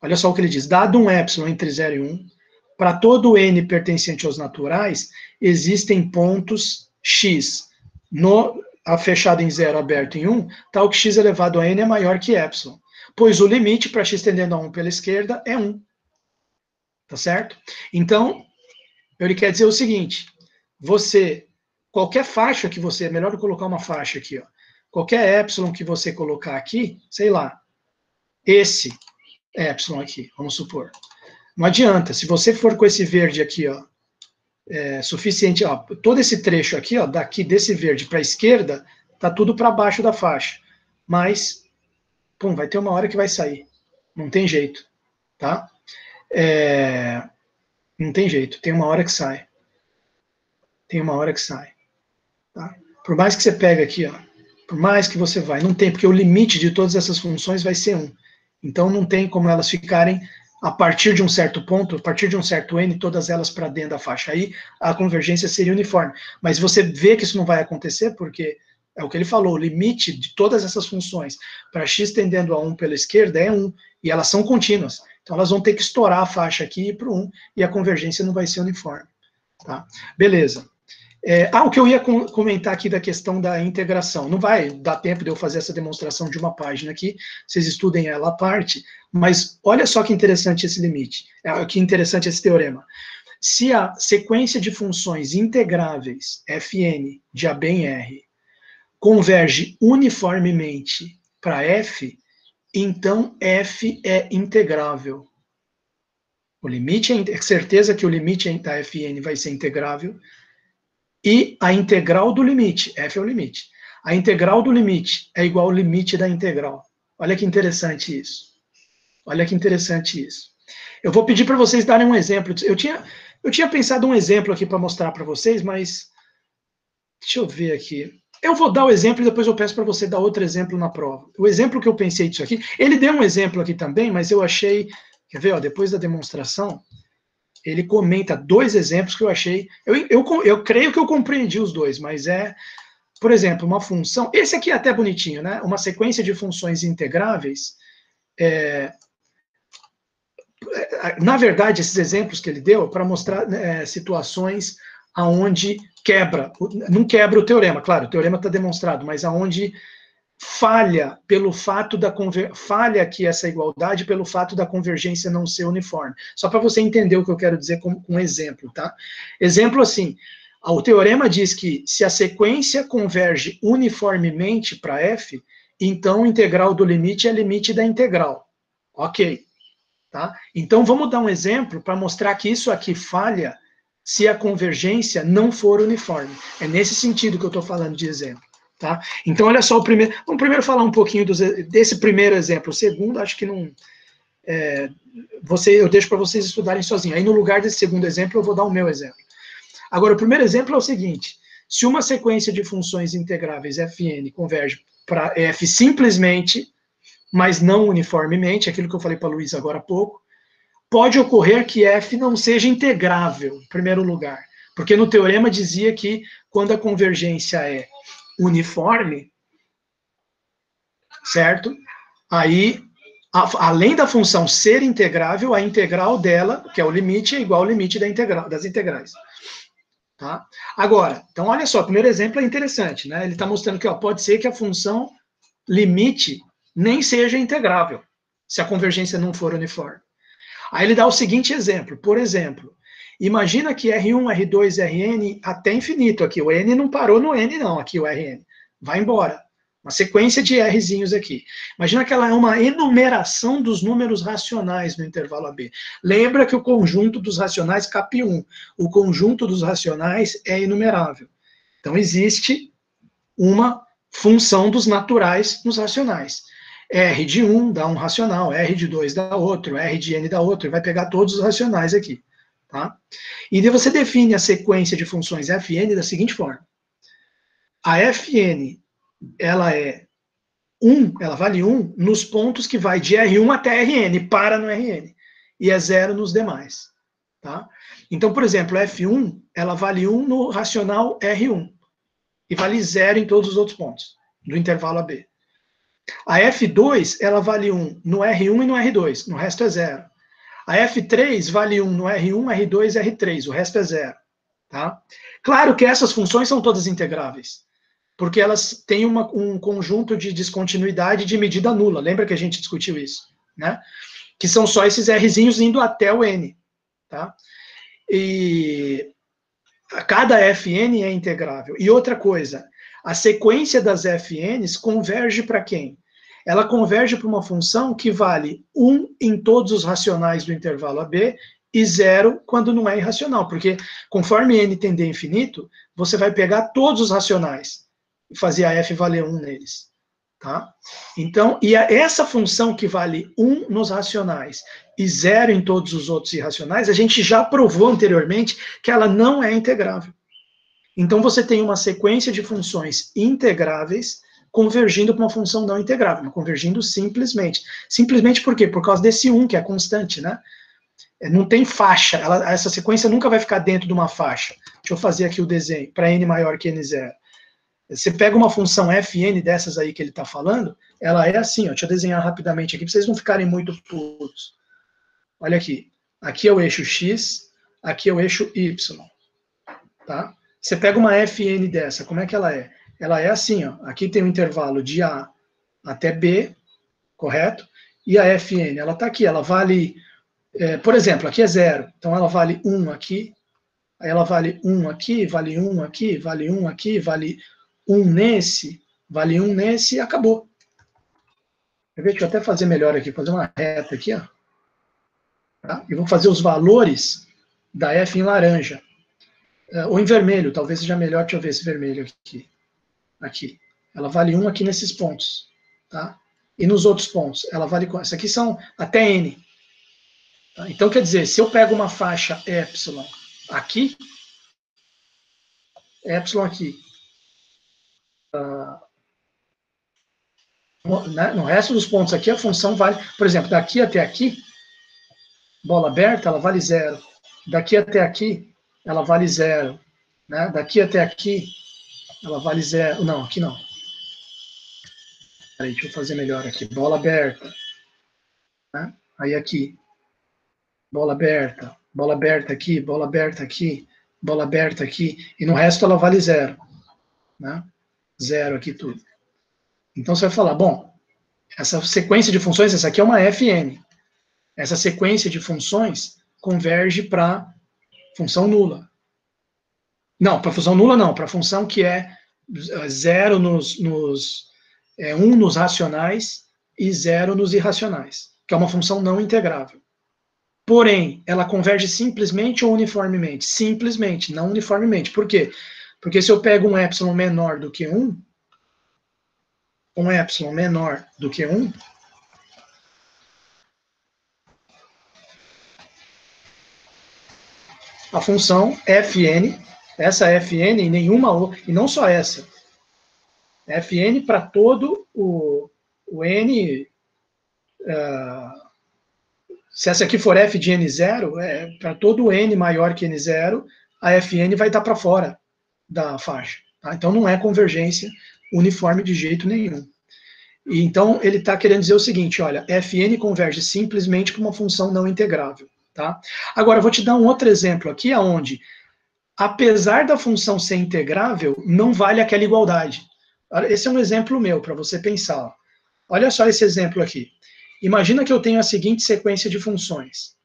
A: olha só o que ele diz. Dado um epsilon entre 0 e 1, para todo n pertencente aos naturais, existem pontos x fechado em 0, aberto em 1, tal que x elevado a n é maior que epsilon. Pois o limite para x tendendo a 1 pela esquerda é 1. Tá certo? Então, ele quer dizer o seguinte, qualquer faixa que você, é melhor eu colocar uma faixa aqui, ó, qualquer epsilon que você colocar aqui, sei lá, esse epsilon aqui, vamos supor, não adianta, se você for com esse verde aqui, ó, suficiente, ó, todo esse trecho aqui, ó, daqui desse verde para a esquerda, tá tudo para baixo da faixa, mas, pum, vai ter uma hora que vai sair, não tem jeito, tá? Não tem jeito, tem uma hora que sai. Tem uma hora que sai. Tá? Por mais que você pegue aqui, ó, por mais que você vai, não tem, porque o limite de todas essas funções vai ser 1. Então não tem como elas ficarem a partir de um certo ponto, a partir de um certo n, todas elas para dentro da faixa. Aí a convergência seria uniforme. Mas você vê que isso não vai acontecer, porque é o que ele falou, o limite de todas essas funções para x tendendo a 1 pela esquerda é 1, e elas são contínuas. Então elas vão ter que estourar a faixa aqui e ir para o 1, e a convergência não vai ser uniforme. Tá? Beleza. O que eu ia comentar aqui da questão da integração. Não vai dar tempo de eu fazer essa demonstração de uma página aqui, vocês estudem ela à parte, mas olha só que interessante esse limite, que interessante esse teorema. Se a sequência de funções integráveis, fn, de AB em R, converge uniformemente para f, então f é integrável. O limite é certeza que o limite da fn vai ser integrável, e a integral do limite, f é o limite, a integral do limite é igual ao limite da integral. Olha que interessante isso. Olha que interessante isso. Eu vou pedir para vocês darem um exemplo. Eu tinha pensado um exemplo aqui para mostrar para vocês, mas deixa eu ver aqui. Eu vou dar o exemplo e depois eu peço para você dar outro exemplo na prova. O exemplo que eu pensei disso aqui, ele deu um exemplo aqui também, mas eu achei, quer ver, ó, depois da demonstração, ele comenta 2 exemplos que eu achei, eu creio que eu compreendi os 2, mas por exemplo, uma função, esse aqui é até bonitinho, né? Uma sequência de funções integráveis, na verdade, esses exemplos que ele deu, para mostrar situações aonde não quebra o teorema, claro, o teorema está demonstrado, mas aonde falha pelo fato falha aqui essa igualdade pelo fato da convergência não ser uniforme. Só para você entender o que eu quero dizer com um exemplo, tá? Exemplo assim, o teorema diz que se a sequência converge uniformemente para f, então o integral do limite é limite da integral. Ok. Tá? Então vamos dar um exemplo para mostrar que isso aqui falha se a convergência não for uniforme. É nesse sentido que eu estou falando de exemplo. Tá? Então, olha só, vamos primeiro falar um pouquinho desse primeiro exemplo. O segundo, acho que não... eu deixo para vocês estudarem sozinhos. Aí, no lugar desse segundo exemplo, eu vou dar o meu exemplo. Agora, o primeiro exemplo é o seguinte. Se uma sequência de funções integráveis fn converge para f simplesmente, mas não uniformemente, aquilo que eu falei para a Luísa agora há pouco, pode ocorrer que f não seja integrável, em primeiro lugar. Porque no teorema dizia que quando a convergência é uniforme, certo? Aí, além da função ser integrável, a integral dela, que é o limite, é igual ao limite das integrais. Tá? Agora, então olha só, o primeiro exemplo é interessante, né? Ele está mostrando que pode ser que a função limite nem seja integrável, se a convergência não for uniforme. Aí ele dá o seguinte exemplo, por exemplo, imagina que R1, R2, Rn até infinito aqui, o n não parou no n não, aqui o Rn, vai embora, uma sequência de Rzinhos aqui. Imagina que ela é uma enumeração dos números racionais no intervalo AB. Lembra que o conjunto dos racionais cabe 1, o conjunto dos racionais é enumerável. Então existe uma função dos naturais nos racionais. R de 1 dá um racional, R de 2 dá outro, R de n dá outro, e vai pegar todos os racionais aqui. Tá? E daí você define a sequência de funções fn da seguinte forma. A fn, ela é 1, ela vale 1 nos pontos que vai de R1 até Rn, para no Rn, e é 0 nos demais. Tá? Então, por exemplo, f1, ela vale 1 no racional R1, e vale 0 em todos os outros pontos do intervalo AB. A F2, ela vale 1 no R1 e no R2, no resto é 0. A F3 vale 1 no R1, R2 e R3, o resto é 0. Tá? Claro que essas funções são todas integráveis, porque elas têm um conjunto de descontinuidade de medida nula. Lembra que a gente discutiu isso? Né? Que são só esses Rzinhos indo até o N. Tá? E cada Fn é integrável. E outra coisa, a sequência das Fn's converge para quem? Ela converge para uma função que vale 1 em todos os racionais do intervalo AB e 0 quando não é irracional, porque conforme n tender a infinito, você vai pegar todos os racionais e fazer a f valer 1 neles. Tá? Então, essa função que vale 1 nos racionais e 0 em todos os outros irracionais, a gente já provou anteriormente que ela não é integrável. Então, você tem uma sequência de funções integráveis convergindo para uma função não integrável, mas convergindo simplesmente. Simplesmente por quê? Por causa desse 1, que é constante, né? Não tem faixa, essa sequência nunca vai ficar dentro de uma faixa. Deixa eu fazer aqui o desenho, para n maior que n0. Você pega uma função fn dessas aí que ele está falando, ela é assim, ó, deixa eu desenhar rapidamente aqui, para vocês não ficarem muito putos. Olha aqui, aqui é o eixo x, aqui é o eixo y, tá? Você pega uma fn dessa, como é que ela é? Ela é assim, ó, aqui tem um intervalo de A até B, correto? E a fn, ela está aqui, ela vale, por exemplo, aqui é 0, então ela vale 1 aqui, aí ela vale 1 aqui, vale 1 aqui, vale 1 aqui, vale 1 nesse, vale 1 nesse e acabou. Deixa eu até fazer melhor aqui, fazer uma reta aqui, ó. Tá? E vou fazer os valores da F em laranja. Ou em vermelho, talvez seja melhor. Deixa eu ver esse vermelho aqui. Aqui. Ela vale 1 aqui nesses pontos. Tá? E nos outros pontos, ela vale... Isso aqui são até N. Tá? Então, quer dizer, se eu pego uma faixa epsilon aqui, epsilon aqui, no resto dos pontos aqui, a função vale... Por exemplo, daqui até aqui, bola aberta, ela vale 0. Daqui até aqui, ela vale 0. Né? Daqui até aqui, ela vale 0. Não, aqui não. Peraí, deixa eu fazer melhor aqui. Bola aberta. Né? Aí aqui. Bola aberta aqui, bola aberta aqui, bola aberta aqui. E no resto ela vale 0. Né? 0 aqui tudo. Então você vai falar, bom, essa sequência de funções, essa aqui é uma fn. Essa sequência de funções converge para função nula. Não, para função nula não, para função que é 0 1 nos racionais e 0 nos irracionais, que é uma função não integrável. Porém, ela converge simplesmente ou uniformemente? Simplesmente, não uniformemente. Por quê? Porque se eu pego um epsilon menor do que 1, a função fn, essa fn e nenhuma outra, e não só essa, fn para todo o n, se essa aqui for f de n0, para todo o n maior que n0, a fn vai estar para fora da faixa. Tá? Então não é convergência uniforme de jeito nenhum. E então ele está querendo dizer o seguinte, olha, fn converge simplesmente para uma função não integrável. Tá? Agora, eu vou te dar um outro exemplo aqui, onde, apesar da função ser integrável, não vale aquela igualdade. Esse é um exemplo meu, para você pensar. Ó. Olha só esse exemplo aqui. Imagina que eu tenho a seguinte sequência de funções.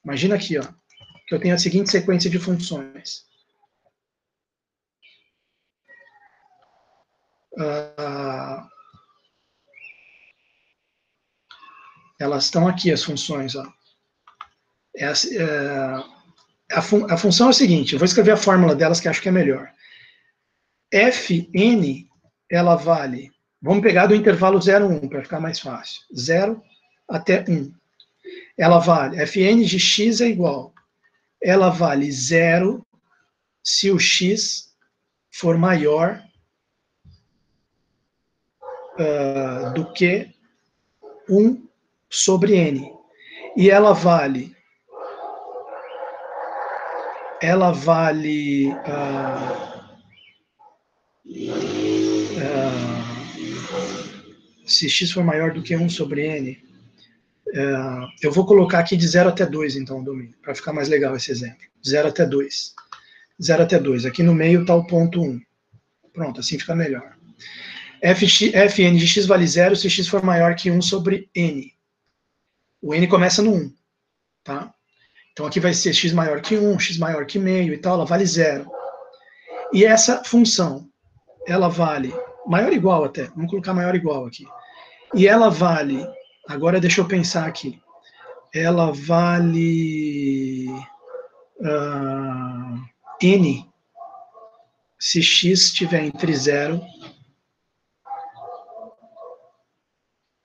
A: Imagina aqui, ó, que eu tenho a seguinte sequência de funções. Elas estão aqui, as funções. Ó. A função é o seguinte, eu vou escrever a fórmula delas que acho que é melhor. Fn, ela vale... Vamos pegar do intervalo 0, 1, para ficar mais fácil. 0 até 1. Ela vale... Fn de x é igual. Ela vale 0 se o x for maior do que 1 sobre n. E ela vale se x for maior do que 1 sobre n, eu vou colocar aqui de 0 até 2, então, o domínio, para ficar mais legal esse exemplo. 0 até 2. 0 até 2. Aqui no meio está o ponto 1. Pronto, assim fica melhor. Fn de x vale 0 se x for maior que 1 sobre n. O n começa no 1. Tá? Então aqui vai ser x maior que 1, x maior que meio e tal, ela vale 0. E essa função, ela vale maior ou igual até, vamos colocar maior ou igual aqui. E ela vale, agora deixa eu pensar aqui, ela vale n se x estiver entre 0,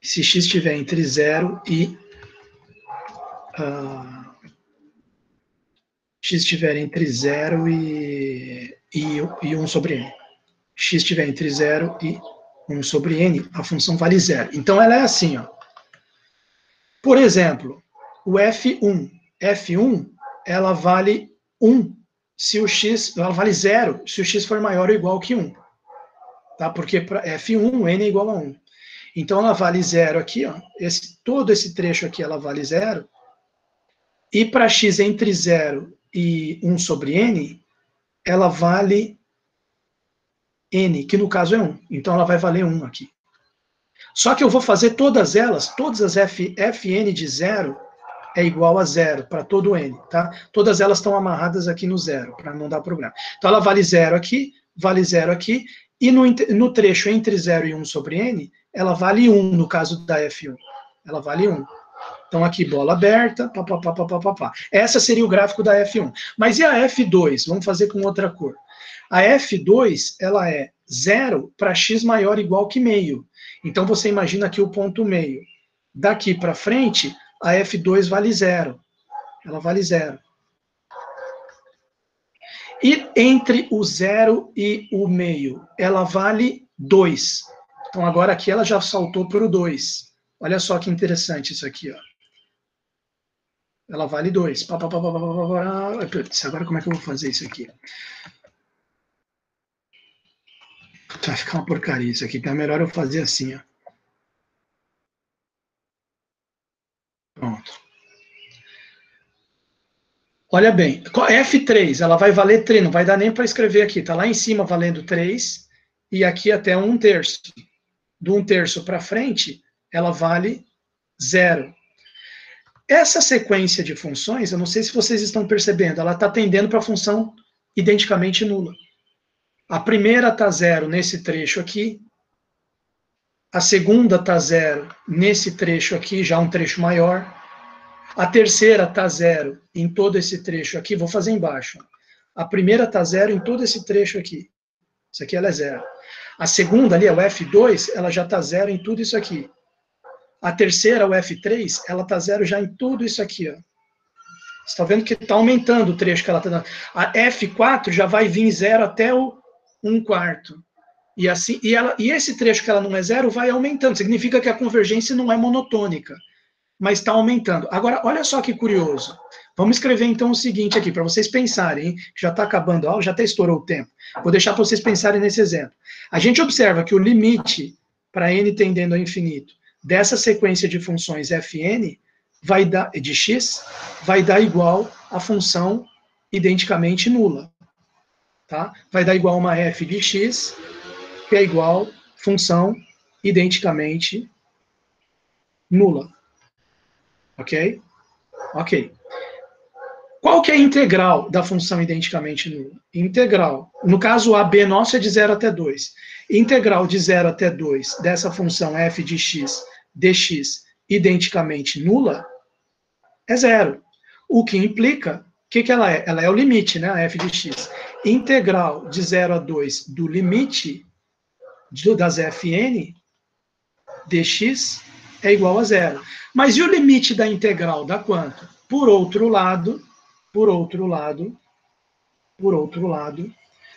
A: se x estiver entre 0 e x estiver entre 0 e 1 sobre n. X estiver entre 0 e 1 sobre n, a função vale 0. Então, ela é assim, ó. Por exemplo, o F1. F1, ela vale 1 se o x, ela vale 0 se o x for maior ou igual que 1. Tá? Porque para F1, n é igual a 1. Então, ela vale 0 aqui, ó. Todo esse trecho aqui, ela vale 0. E para x entre 0 e 1 sobre n, ela vale n, que no caso é 1. Então, ela vai valer 1 aqui. Só que eu vou fazer todas elas, todas as fn de 0 é igual a 0 para todo n, tá? Todas elas estão amarradas aqui no 0, para não dar problema. Então, ela vale 0 aqui, e no trecho entre 0 e 1 sobre n, ela vale 1, no caso da F1. Ela vale 1. Então, aqui, bola aberta, papapá. Essa seria o gráfico da F1. Mas e a F2? Vamos fazer com outra cor. A F2, ela é 0 para x maior ou igual que meio. Então, você imagina aqui o ponto meio. Daqui para frente, a F2 vale 0. Ela vale 0. E entre o 0 e o meio, ela vale 2. Então, agora aqui ela já saltou para o 2. Olha só que interessante isso aqui, ó. Ela vale 2. Agora como é que eu vou fazer isso aqui? Vai ficar uma porcaria isso aqui. Então é melhor eu fazer assim, ó. Pronto. Olha bem, F3, ela vai valer 3, não vai dar nem para escrever aqui. Está lá em cima valendo 3, e aqui até 1/3. Do 1/3 para frente, ela vale 0. Essa sequência de funções, eu não sei se vocês estão percebendo, ela está tendendo para a função identicamente nula. A primeira está 0 nesse trecho aqui, a segunda está 0 nesse trecho aqui, já um trecho maior, a terceira está 0 em todo esse trecho aqui, vou fazer embaixo. A primeira está 0 em todo esse trecho aqui. Isso aqui ela é 0. A segunda ali, o F2, ela já está 0 em tudo isso aqui. A terceira, o F3, ela está 0 já em tudo isso aqui, ó. Você está vendo que está aumentando o trecho que ela está dando. A F4 já vai vir 0 até o 1/4. E, assim, e esse trecho que ela não é 0 vai aumentando. Significa que a convergência não é monotônica, mas está aumentando. Agora, olha só que curioso. Vamos escrever então o seguinte aqui, para vocês pensarem, hein? Já está acabando a aula, já até estourou o tempo. Vou deixar para vocês pensarem nesse exemplo. A gente observa que o limite para n tendendo ao infinito dessa sequência de funções fn vai dar, de x vai dar igual a função identicamente nula. Tá? Vai dar igual a uma f de x, que é igual função identicamente nula. Ok? Ok. Qual que é a integral da função identicamente nula? Integral. No caso, a b nosso é de 0 até 2. Integral de 0 até 2 dessa função f de x dx identicamente nula é 0. O que implica, o que ela é? Ela é o limite, né? A f de x. Integral de 0 a 2 do limite das fn dx é igual a 0. Mas e o limite da integral dá quanto? Por outro lado,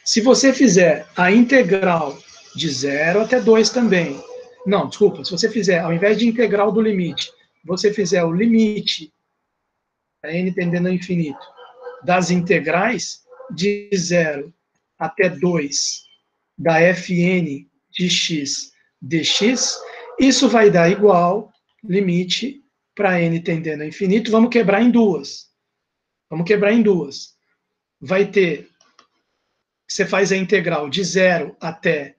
A: se você fizer a integral de 0 até 2 também, não, desculpa, se você fizer, ao invés de integral do limite, você fizer o limite, n tendendo ao infinito, das integrais de 0 até 2 da fn de x dx, isso vai dar igual limite para n tendendo ao infinito. Vamos quebrar em duas. Vai ter, você faz a integral de 0 até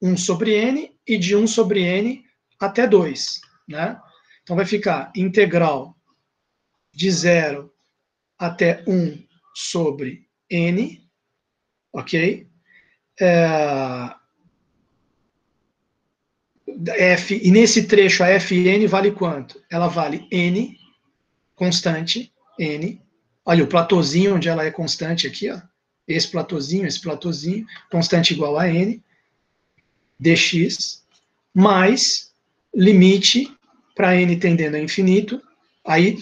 A: 1 sobre n e de 1 sobre n até 2. Né? Então vai ficar integral de 0 até 1 sobre n, ok? F, e nesse trecho a Fn vale quanto? Ela vale n, constante, n. Olha o platôzinho onde ela é constante aqui, ó. Esse platôzinho, constante igual a n, dx, mais limite para n tendendo a infinito. Aí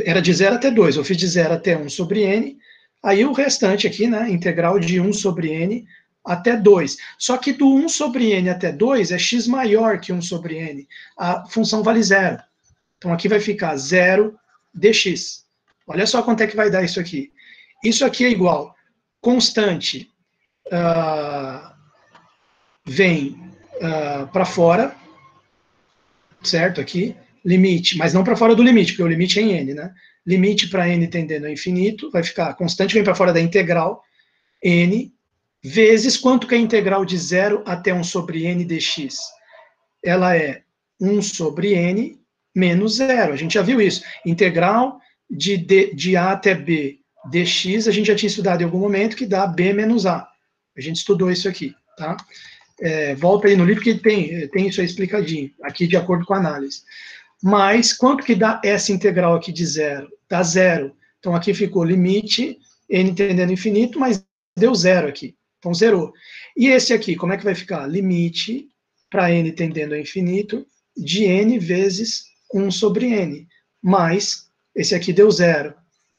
A: era de 0 até 2, eu fiz de 0 até 1 sobre n. Aí o restante aqui, né, integral de 1 sobre n até 2. Só que do 1 sobre n até 2 é x maior que 1 sobre n. A função vale 0. Então, aqui vai ficar 0 dx. Olha só quanto é que vai dar isso aqui. Isso aqui é igual constante vem para fora, certo? Aqui, limite, mas não para fora do limite, porque o limite é em n, né? Limite para n tendendo ao infinito, vai ficar constante vem para fora da integral, n, vezes quanto que é a integral de 0 até 1 sobre n dx? Ela é 1 sobre n menos 0. A gente já viu isso. Integral de a até b dx, a gente já tinha estudado em algum momento, que dá b menos a. A gente estudou isso aqui, tá? Volta aí no livro que tem isso aí explicadinho, aqui de acordo com a análise. Mas quanto que dá essa integral aqui de 0? Dá 0. Então aqui ficou limite, n tendendo ao infinito, mas deu 0 aqui. Então zerou. E esse aqui, como é que vai ficar? Limite para n tendendo ao infinito de n vezes 1 sobre n. Mais, esse aqui deu 0.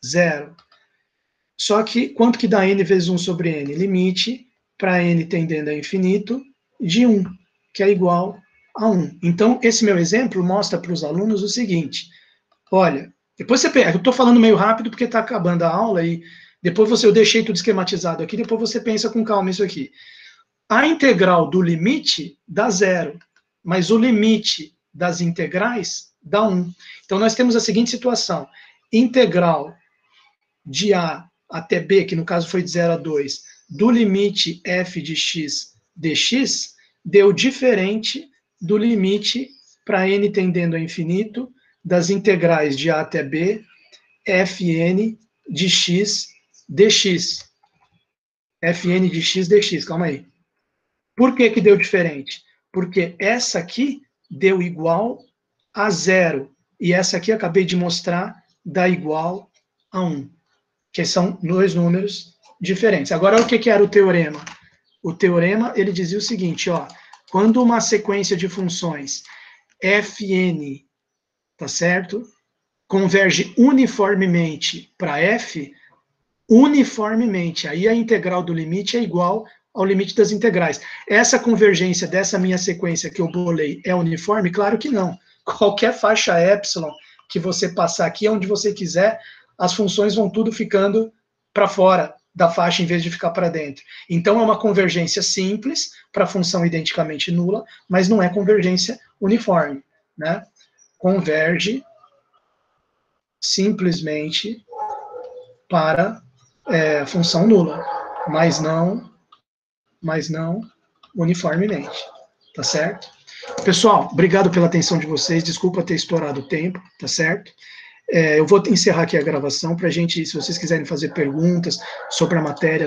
A: 0. Só que, quanto que dá n vezes 1 sobre n? Limite para n tendendo ao infinito de 1, que é igual a 1. Então, esse meu exemplo mostra para os alunos o seguinte. Olha, depois você pensa, eu estou falando meio rápido porque está acabando a aula e depois eu deixei tudo esquematizado aqui, depois você pensa com calma isso aqui. A integral do limite dá 0, mas o limite das integrais dá 1. Então, nós temos a seguinte situação. Integral de a até b, que no caso foi de 0 a 2, do limite f de x dx, deu diferente do limite para n tendendo ao infinito das integrais de a até b, fn de x dx. Fn de x dx, calma aí. Por que que deu diferente? Porque essa aqui deu igual a 0, e essa aqui acabei de mostrar dá igual a 1, que são dois números diferentes. Agora, o que que era o teorema? O teorema, ele dizia o seguinte, ó, quando uma sequência de funções fn, tá certo, converge uniformemente para f, uniformemente, aí a integral do limite é igual ao limite das integrais. Essa convergência dessa minha sequência que eu bolei é uniforme? Claro que não. Qualquer faixa epsilon que você passar aqui, onde você quiser, as funções vão tudo ficando para fora da faixa em vez de ficar para dentro. Então, é uma convergência simples para função identicamente nula, mas não é convergência uniforme, né? Converge simplesmente para função nula, mas não uniformemente, tá certo? Pessoal, obrigado pela atenção de vocês, desculpa ter estourado o tempo, tá certo? Eu vou encerrar aqui a gravação para a gente, se vocês quiserem fazer perguntas sobre a matéria,